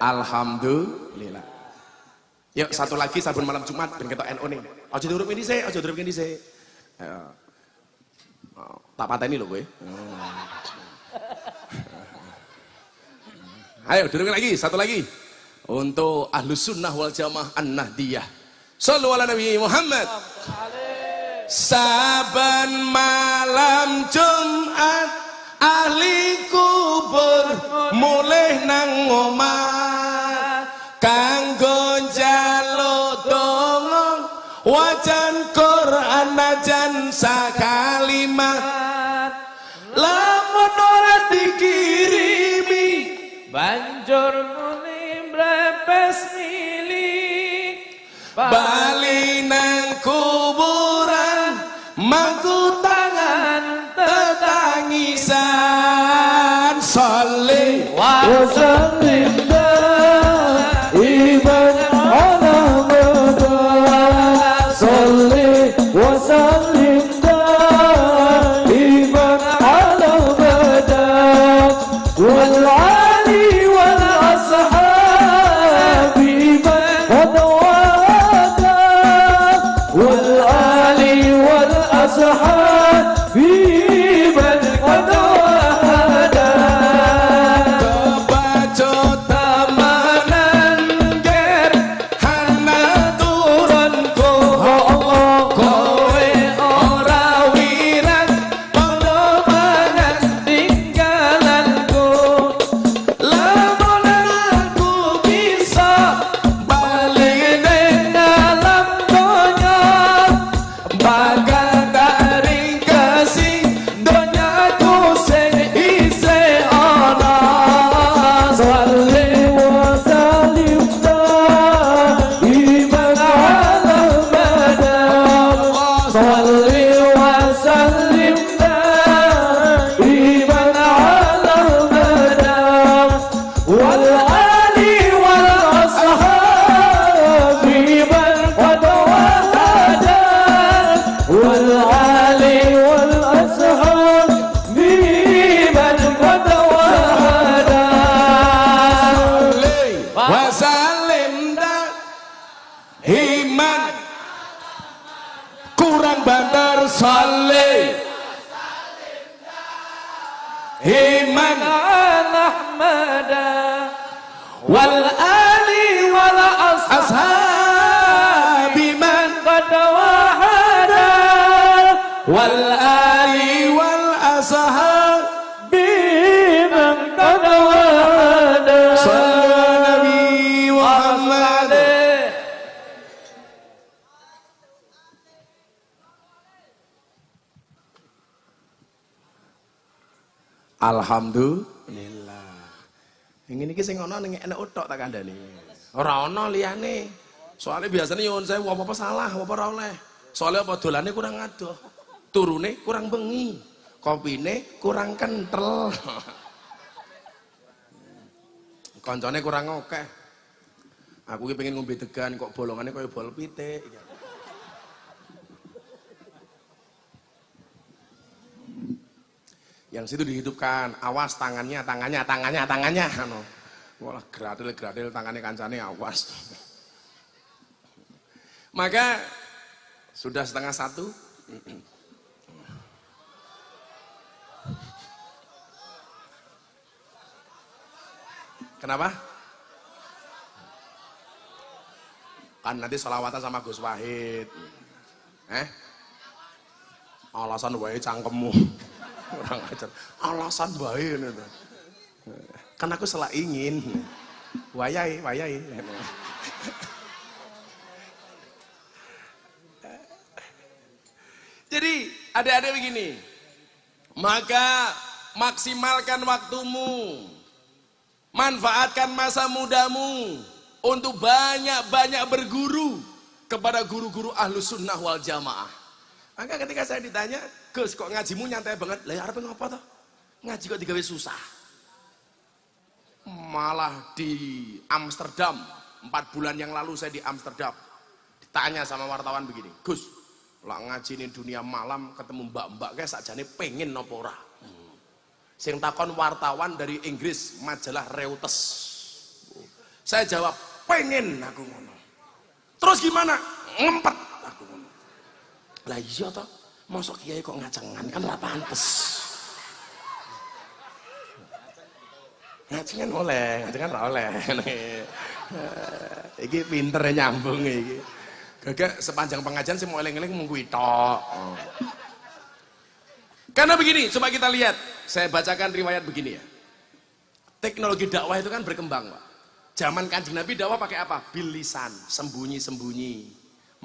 Alhamdulillah. Yuk satu lagi sabun malam Jumat ben ketok NU nih. Aja durung ini sih, aja durung ini sih. Tak pateni lho kowe. Ayo durung lagi, satu lagi. Untuk Ahlus Sunnah wal Jamaah An-Nahdiyah. Sallu ala Nabi Muhammad. Saban malam Jumat ahli kubur mulih nang omah kanggo njaluk donga wajan Quran najan sakalimat. Lamun ora dikirimi banjur muni mrepes mili bali nang kuburan mangku tangan tetangisan. Sholli wa sallim daiman ala mada, sholli wa sallim daiman ala mada, wal ali wal ashabi man wada, wal ali wal ashabi man wada. Bakar salli Himan Ahmada wal ali wal ashabi man qad wahada wal ali wal ashabi man qad wahada sallu nabi Muhammad. Alhamdulillah. Yang ini sing ana ning enek utok tak kandhani. Ora ana liyane. Soale biasanya nyuwun sewu apa-apa salah, apa ora oleh. Soale apa dolane kurang adoh. Turune kurang bengi. Kopine kurang kentel. Koncone kurang akeh. Aku ki pengen ngombe degan kok bolongane kaya bol pitik. Yang situ dihidupkan, awas tangannya ano. Walah gradil tangannya kancane, awas. Maka sudah 12:30. Kenapa? Kan nanti sholawatan sama Gus Wahid. Alasan wae cangkemmu. Orang ajar alasan baik itu. Kan aku salah ingin wayai jadi adik-adik begini, maka maksimalkan waktumu, manfaatkan masa mudamu untuk banyak-banyak berguru kepada guru-guru ahlus sunnah wal jamaah. Maka ketika saya ditanya, Gus kok ngajimu nyantai banget, lah arep ngapa toh? Ngaji kok digawe susah. Malah di Amsterdam, 4 bulan yang lalu saya di Amsterdam, ditanya sama wartawan begini, Gus, lah ngaji ini dunia malam ketemu mbak-mbak kayak sakjane pengen napa ora? Sing takon wartawan dari Inggris, majalah Reuters. Saya jawab, pengen aku ngono. Terus gimana? Ngempet aku ngono. Lah iya toh, mosok kiai kok ngacengan kan ra pantes. Ngacengan ngacengan ra oleh. Iki pinter nyambung iki. Gagak sepanjang pengajian sih mau eling-eling mung kuwi tok. Karena begini, coba kita lihat. Saya bacakan riwayat begini ya. Teknologi dakwah itu kan berkembang, Pak. Zaman Kanjeng Nabi dakwah pakai apa? Bil lisan, sembunyi-sembunyi,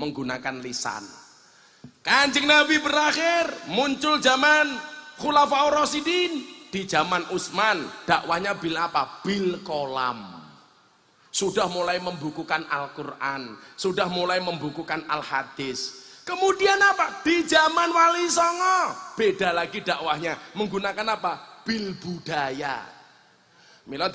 menggunakan lisan. Kanjeng Nabi berakhir, muncul zaman Khulafaur Rasyidin. Di zaman Utsman, dakwahnya bil apa? Bil kolam. Sudah mulai membukukan Al-Quran, sudah mulai membukukan Al-Hadis. Kemudian apa? Di zaman Wali Songo, beda lagi dakwahnya, menggunakan apa? Bil budaya. Mila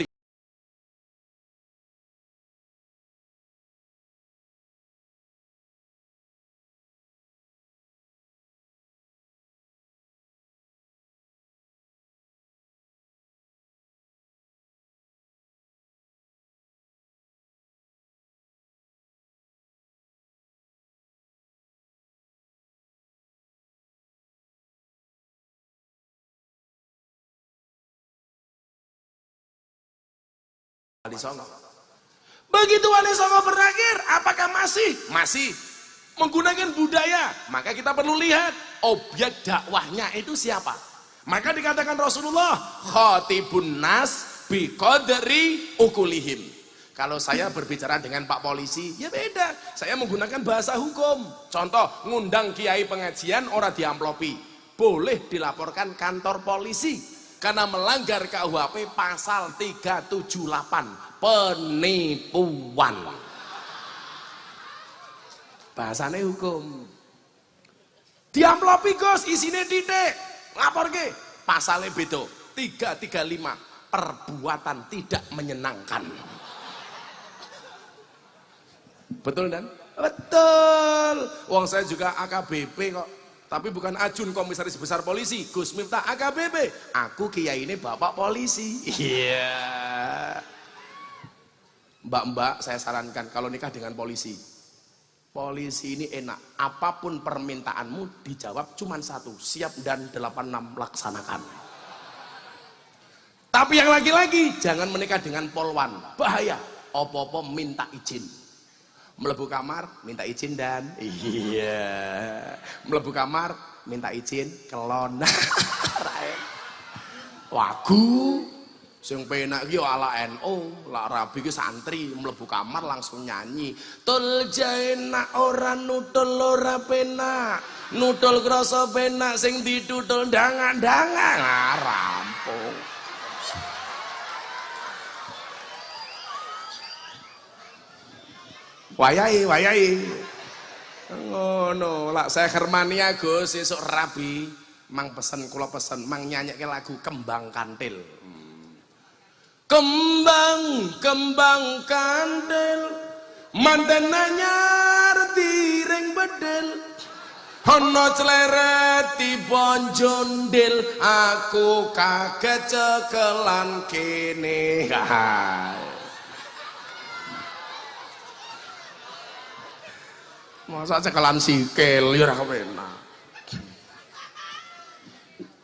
Wali Songo. Begitu Wali Songo berakhir, apakah masih menggunakan budaya? Maka kita perlu lihat objek dakwahnya itu siapa. Maka dikatakan Rasulullah, khatibun nas bi qadri ukulihim. Kalau saya berbicara dengan Pak Polisi, ya beda. Saya menggunakan bahasa hukum. Contoh, ngundang kiai pengajian ora diamplopi, boleh dilaporkan kantor polisi. Karena melanggar KUHP pasal 378, penipuan. Bahasane hukum. Diamplopi Gus, isine titik. Laporke, pasalnya beda. 335, perbuatan tidak menyenangkan. Betul dan? Betul. Wong saya juga AKBP kok. Tapi bukan Ajun Komisaris Besar Polisi, Gus Miftah AKBP. Aku kiai ini bapak polisi. Iya. Mbak-mbak saya sarankan kalau nikah dengan polisi, polisi ini enak, apapun permintaanmu dijawab cuma satu, siap dan 86 laksanakan. Tapi yang laki-laki jangan menikah dengan polwan, bahaya. Opo-opo minta izin, melebu kamar minta izin dan iya, melebu kamar minta izin kelon. Wagu sing penak ki ala NU, lak rabi ki santri mlebu kamar langsung nyanyi. Tul jenak ora nutul ora penak. Nutul krasa penak sing ditutul dangan-dangan. Rampung. Wayahe. Ngono, lak saya Hermania Gus esuk rabi mang kula pesen mang nyanyikke lagu Kembang Kantil. Kembang kantil manten anyar tiring bedel ana cleret tiba jondil aku kaget cekelan kene. Masa cekelan sikil ya ora kepenak.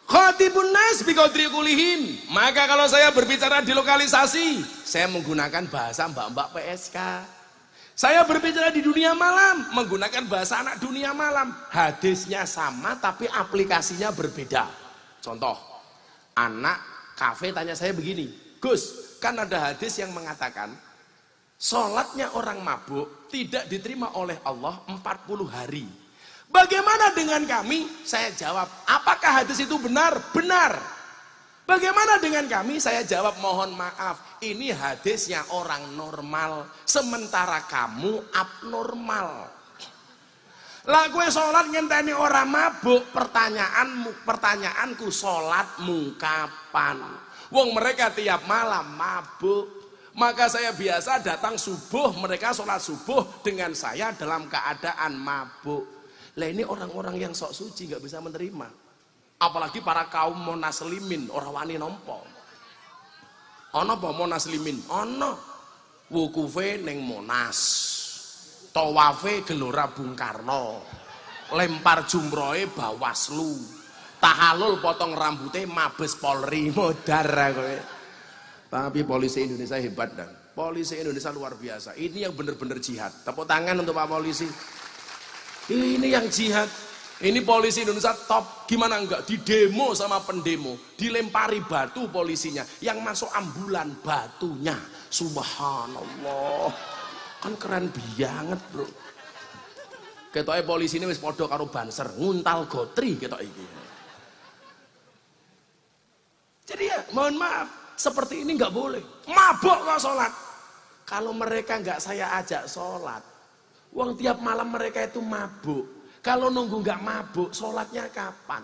Khatibun nas biqadri kulihim. Maka kalau saya berbicara di lokalisasi, saya menggunakan bahasa mbak-mbak PSK. Saya berbicara di dunia malam, menggunakan bahasa anak dunia malam. Hadisnya sama tapi aplikasinya berbeda. Contoh, anak kafe tanya saya begini, Gus, kan ada hadis yang mengatakan sholatnya orang mabuk tidak diterima oleh Allah 40 hari. Bagaimana dengan kami? Saya jawab, apakah hadis itu benar? Benar. Bagaimana dengan kami? Saya jawab, mohon maaf, ini hadisnya orang normal, sementara kamu abnormal. Lah gue sholat ngenteni orang mabuk, pertanyaanku sholatmu kapan? Wong mereka tiap malam mabuk. Maka saya biasa datang subuh, mereka sholat subuh dengan saya dalam keadaan mabuk. Lah ini orang-orang yang sok suci nggak bisa menerima. Apalagi para kaum monaslimin, orang wani nompo. Ono apa monaslimin? Ono. Wukufe ning Monas. Tawafe Gelora Bung Karno. Lempar jumrohe Bawaslu. Tahalul potong rambutnya Mabes Polri. Modar kowe. Tapi polisi Indonesia hebat dan polisi Indonesia luar biasa. Ini yang benar-benar jihad. Tepuk tangan untuk Pak Polisi. Ini yang jihad. Ini polisi Indonesia top. Gimana enggak? Di demo sama pendemo, dilempari batu polisinya. Yang masuk ambulan batunya. Subhanallah. Kan keren banget, Bro. Ketoke polisi ini wis padha karo Banser, nguntal gotri ketok iki. Jadi ya, mohon maaf, seperti ini nggak boleh. Mabok kok sholat. Kalau mereka nggak saya ajak sholat, uang tiap malam mereka itu mabuk. Kalau nunggu nggak mabuk, sholatnya kapan?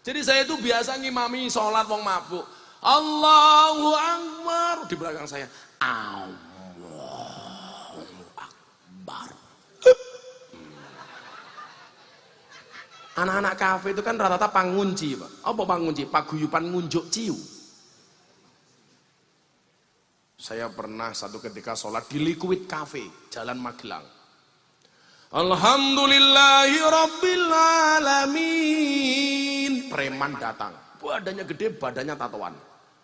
Jadi saya itu biasa ngimami sholat wong mabuk. Allahu Akbar di belakang saya. Allahu Akbar. Anak-anak kafe itu kan rata-rata pangunci, Pak. Apa pangunci? Paguyupan ngunjuk ciu. Saya pernah satu ketika sholat di Liquid Cafe, Jalan Magelang. Alhamdulillahi Rabbil Alamin. Preman datang, badannya gede, badannya tatoan,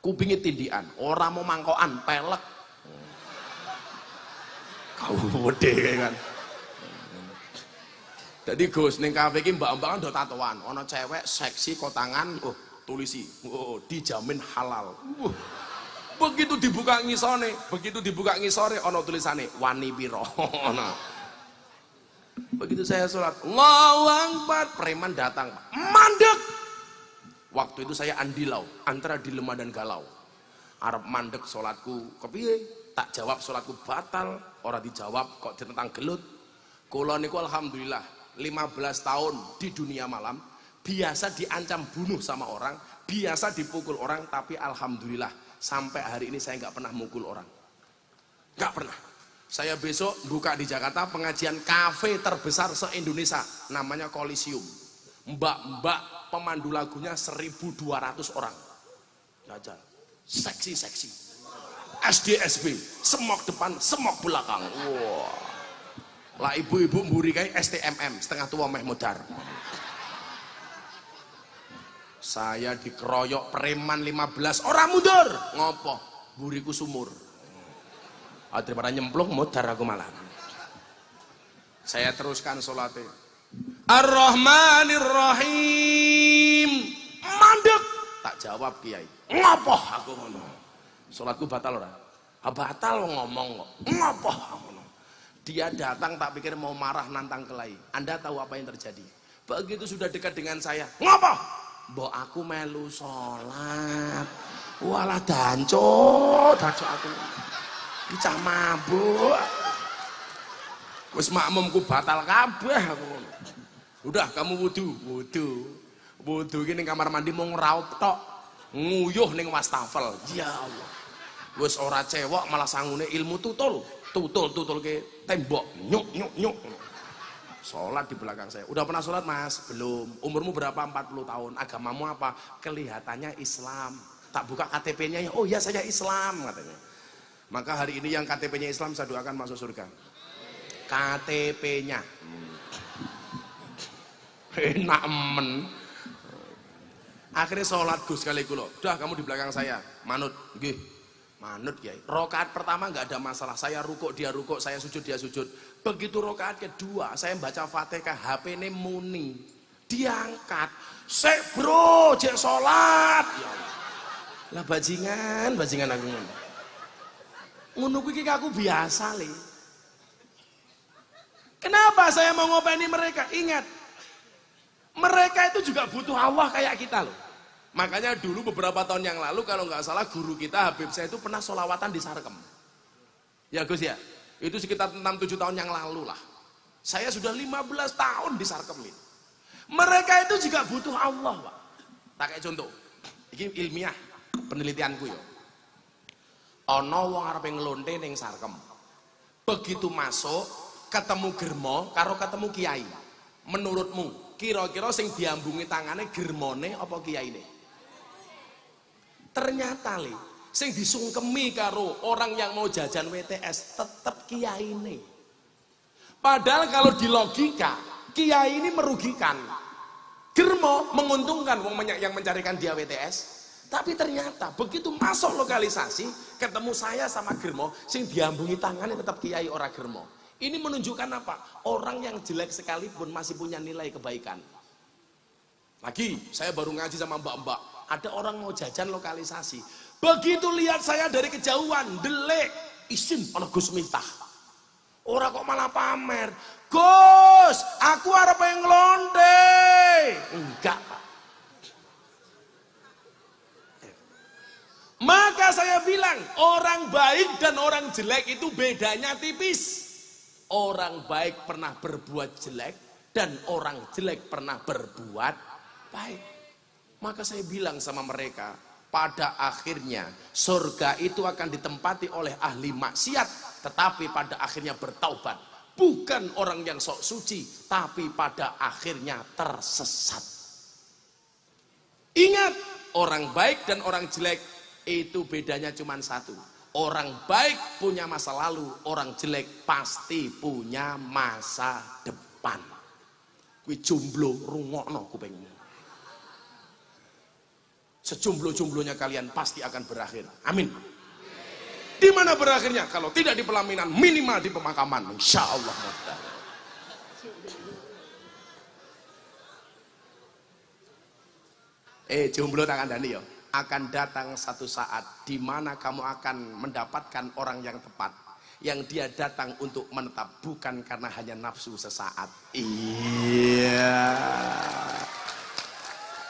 kupingnya tindian, orang mau mangkoan, pelek. Kau gede kan. Jadi Gus, ning kafe iki mbak-mbak do tatoan, ono cewek seksi kotangan, tulisi, dijamin halal. Begitu dibuka ngisore, ono tulisane wani piro. Begitu saya sholat, Allahu Akbar, preman datang, mandek. Waktu itu saya andilau, antara dilema dan galau. Arep mandek sholatku, kepiye? Tak jawab sholatku batal, ora dijawab kok ditentang gelut. Kula niku alhamdulillah 15 tahun di dunia malam, biasa diancam bunuh sama orang, biasa dipukul orang, tapi alhamdulillah sampai hari ini saya nggak pernah mukul orang, nggak pernah. Saya besok buka di Jakarta pengajian kafe terbesar se-Indonesia, namanya Kolisium. Mbak-mbak pemandu lagunya 1.200 orang. Jajan, seksi. SDSB, semok depan, semok belakang. Wow. Lah ibu-ibu mburi kae STMM, setengah tua meh modar. Saya dikeroyok preman 15, orang mundur. Ngopo? Mburiku sumur. Daripada nyemplung modar aku malah. Saya teruskan sholatnya. Ar-Rahmanir Rahim. Mandek. Tak jawab kiai. Ngopo aku ngono. Sholatku batal ora? Batal ngomong kok. Ngopo aku. Dia datang tak pikir mau marah nantang kelahi. Anda tahu apa yang terjadi? Begitu sudah dekat dengan saya, ngapa? Mbok aku melu sholat. Walah danco aku. Bicah mabuk. Wis makmumku batal kabeh aku. Udah kamu wudu iki ning kamar mandi mau ngraup tok. Nguyuh ning wastafel. Ya Allah. Wis ora cewek malah sangune ilmu tutul ke tembok nyuk. Sholat di belakang saya. Udah pernah sholat mas? Belum. Umurmu berapa? 40 tahun. Agamamu apa? Kelihatannya Islam. Tak buka KTP-nya ya. Oh ya saya Islam katanya. Maka hari ini yang KTP-nya Islam saya doakan masuk surga. KTP-nya enak men. Akhirnya sholat Gus kali kulo. Udah kamu di belakang saya. Manut. Nggih. Manut kiai. Rokaat pertama nggak ada masalah. Saya rukuk, dia rukuk, saya sujud, dia sujud. Begitu rokaat kedua, saya baca Fatihah, HP ini muni. Diangkat. Sek bro, cek sholat. Ya Allah. Lah bajingan aku ngono. Ngono kuwi aku biasa le. Kenapa saya mau ngopeni mereka? Ingat, mereka itu juga butuh Allah kayak kita loh. Makanya dulu beberapa tahun yang lalu kalau nggak salah guru kita Habib saya itu pernah sholawatan di Sarkem. Ya Gus ya, itu sekitar 6-7 tahun yang lalu lah. Saya sudah 15 tahun di Sarkem ini. Mereka itu juga butuh Allah Pak. Tak kayak contoh, ini ilmiah penelitianku ya. Ono wong arep ngelonte ning Sarkem. Begitu masuk ketemu germo karo ketemu kiai. Menurutmu kira-kira sing diambungi tangane germone apa kiyaine? Ternyata le, sing disungkemi karo orang yang mau jajan WTS tetep kiai ini. Padahal kalau di logika, kiai ini merugikan. Germo menguntungkan wong yang mencarikan dia WTS. Tapi ternyata begitu masuk lokalisasi, ketemu saya sama Germo, sing diambungi tangannya tetap kiai ora Germo. Ini menunjukkan apa? Orang yang jelek sekalipun masih punya nilai kebaikan. Lagi, saya baru ngaji sama mbak-mbak. Ada orang mau jajan lokalisasi. Begitu lihat saya dari kejauhan, delek, isin ana Gus Miftah. Ora kok malah pamer. Gus, aku arep nglonde. Enggak, Pak. Maka saya bilang, orang baik dan orang jelek itu bedanya tipis. Orang baik pernah berbuat jelek dan orang jelek pernah berbuat baik. Maka saya bilang sama mereka, pada akhirnya surga itu akan ditempati oleh ahli maksiat, tetapi pada akhirnya bertaubat. Bukan orang yang sok suci, tapi pada akhirnya tersesat. Ingat, orang baik dan orang jelek itu bedanya cuma satu. Orang baik punya masa lalu, orang jelek pasti punya masa depan. Kuwi jomblo rungokno kupingmu. Sejomblo-jomblonya kalian pasti akan berakhir. Amin. Di mana berakhirnya? Kalau tidak di pelaminan, minimal di pemakaman. Insya Allah. Jomblo tangan Dani ya. Akan datang satu saat di mana kamu akan mendapatkan orang yang tepat, yang dia datang untuk menetap, bukan karena hanya nafsu sesaat. Iya.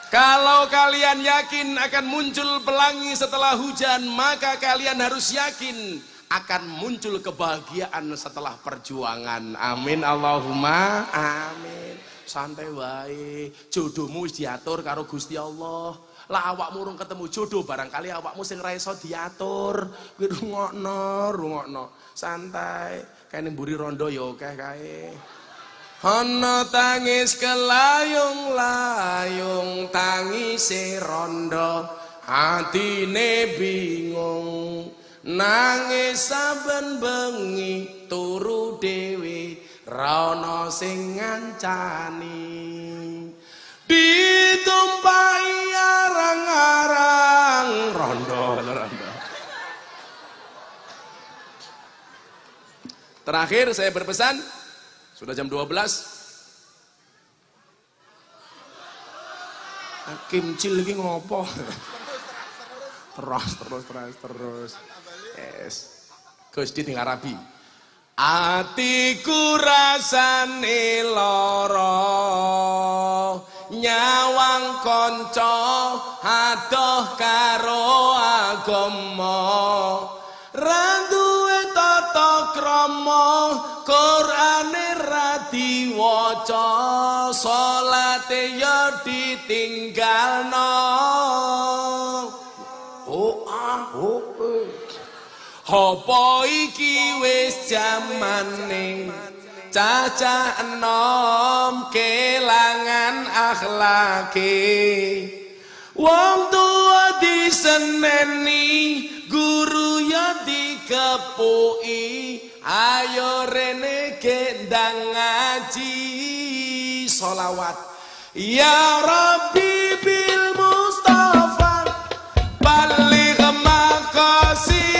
Kalau kalian yakin akan muncul pelangi setelah hujan, maka kalian harus yakin akan muncul kebahagiaan setelah perjuangan. Amin Allahumma amin. Santai wae, jodohmu wis diatur karo Gusti Allah. Lah awakmu urung ketemu jodoh, barangkali awakmu sing ra iso diatur. Kuwi rungokno. Santai, kene mburi rondo ya akeh kae. Ana tangis kelayung-layung tangise rondo, atine bingung nangis saben bengi turu dhewe rono sing ngancani ditumpahi arang-arang rondo. Terakhir saya berpesan, sudah jam 12. Kim Cil lagi ngopo? Terus. Yes. Gusti ning Arabi. Atiku rasane lara, nyawang kanca adoh karo agama. Ra duwe tata krama, Qur'ane ra diwaca, salate ya ditinggalno. Apa iki wis jamane cacah enom kelangan akhlake. Wong tua diseneni, guru ya dikepuki, ayo rene gendang ngaji sholawat. Ya Rabbi bil Mustafa baligh maqasidana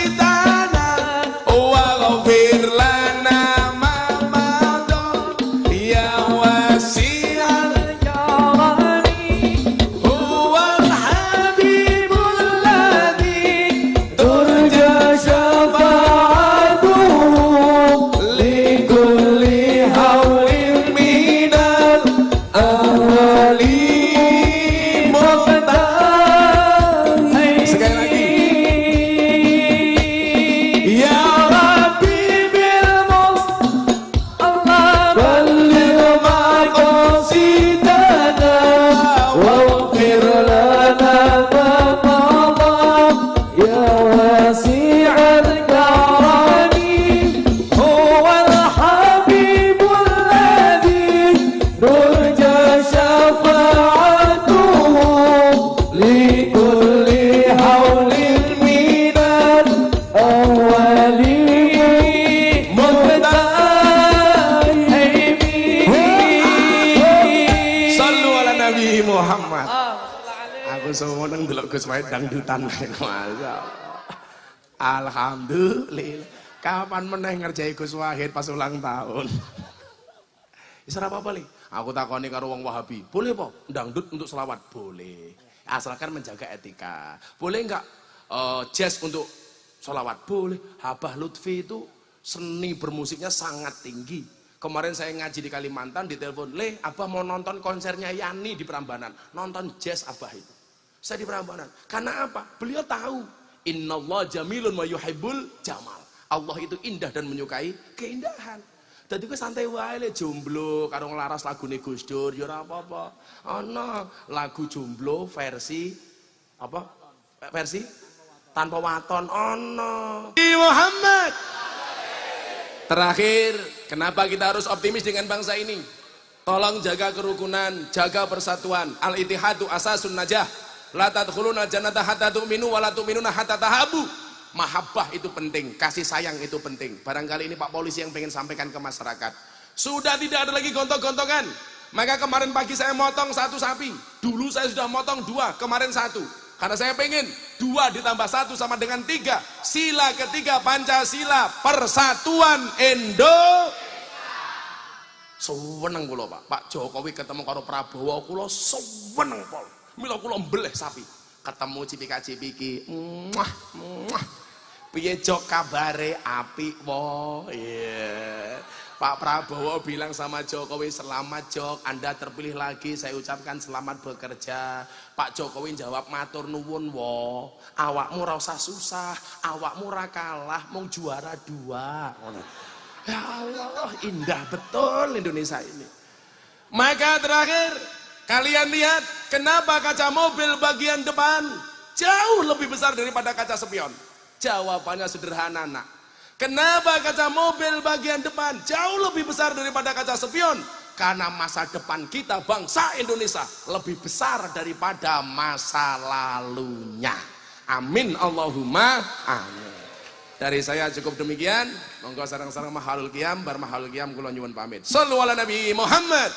waghfir lana ma madha ya wasi'al karami huwal habibul ladzi turja syafa'atuhu li kulli hawlin minal awali. Sekali lagi. Ya Rabbi bil Mustafa baligh maqasidana waghfir lana ma madha ya wasi'al karami huwal habibul ladzi turja syafa'atuhu li kulli hawlin minal awali muhtahimi. Sallu ala Nabi Muhammad. Aku seneng delok Gus Wahid dangdutan. Alhamdulillah. Kapan meneh ngerjai Gus Wahid pas ulang tahun? Isra apa li? Aku takoni karo wong Wahabi. Boleh po? Dangdut untuk selawat? Boleh. Asalkan menjaga etika. Boleh enggak jazz untuk selawat? Boleh. Habah Lutfi itu seni bermusiknya sangat tinggi. Kemarin saya ngaji di Kalimantan, ditelepon, "Le, Abah mau nonton konsernya Yani di Prambanan." Nonton jazz Abah itu. Saya di Prambanan. Karena apa? Beliau tahu. Innallah jamilun wa yuhibbul jamal. Allah itu indah dan menyukai keindahan. Dadi kowe santai wae le jomblo karo nglaras lagune Gus Dur ya ora apa-apa. Ana lagu jomblo versi apa? Versi tanpa waton ana. Muhammad. Terakhir, kenapa kita harus optimis dengan bangsa ini? Tolong jaga kerukunan, jaga persatuan. Al-ittihadu asasun najah. La tadkhuluna jannata hatta tu'minu wa la tu'minuna hatta tahabu. Mahabbah itu penting, kasih sayang itu penting. Barangkali ini Pak Polisi yang pengen sampaikan ke masyarakat. Sudah tidak ada lagi gontok-gontokan. Maka kemarin pagi saya motong 1 sapi. Dulu saya sudah motong 2, kemarin 1. Karena saya pengen 2 ditambah 1 sama dengan 3. Sila ketiga Pancasila, persatuan Indonesia. Seweneng kula Pak. Pak Jokowi ketemu karo Prabowo kula seweneng pol. Mila kula mbeleh sapi. Ketemu cipika-cipiki. Piye Jok kabare apik wo. Yeah. Pak Prabowo bilang sama Jokowi, "Selamat Jok, Anda terpilih lagi, saya ucapkan selamat bekerja." Pak Jokowi jawab, "Matur nuwun wo, awakmu ora usah susah, awakmu ora kalah, mung juara 2." Ya Allah, indah betul Indonesia ini. Maka terakhir, kalian lihat kenapa kaca mobil bagian depan jauh lebih besar daripada kaca spion? Jawabannya sederhana, nak. Kenapa kaca mobil bagian depan jauh lebih besar daripada kaca spion? Karena masa depan kita bangsa Indonesia lebih besar daripada masa lalunya. Amin Allahumma amin. Dari saya cukup demikian. Monggo sareng-sareng mahalul qiyam, bar mahalul qiyam kula nyuwun pamit. Shallu ala Nabi Muhammad.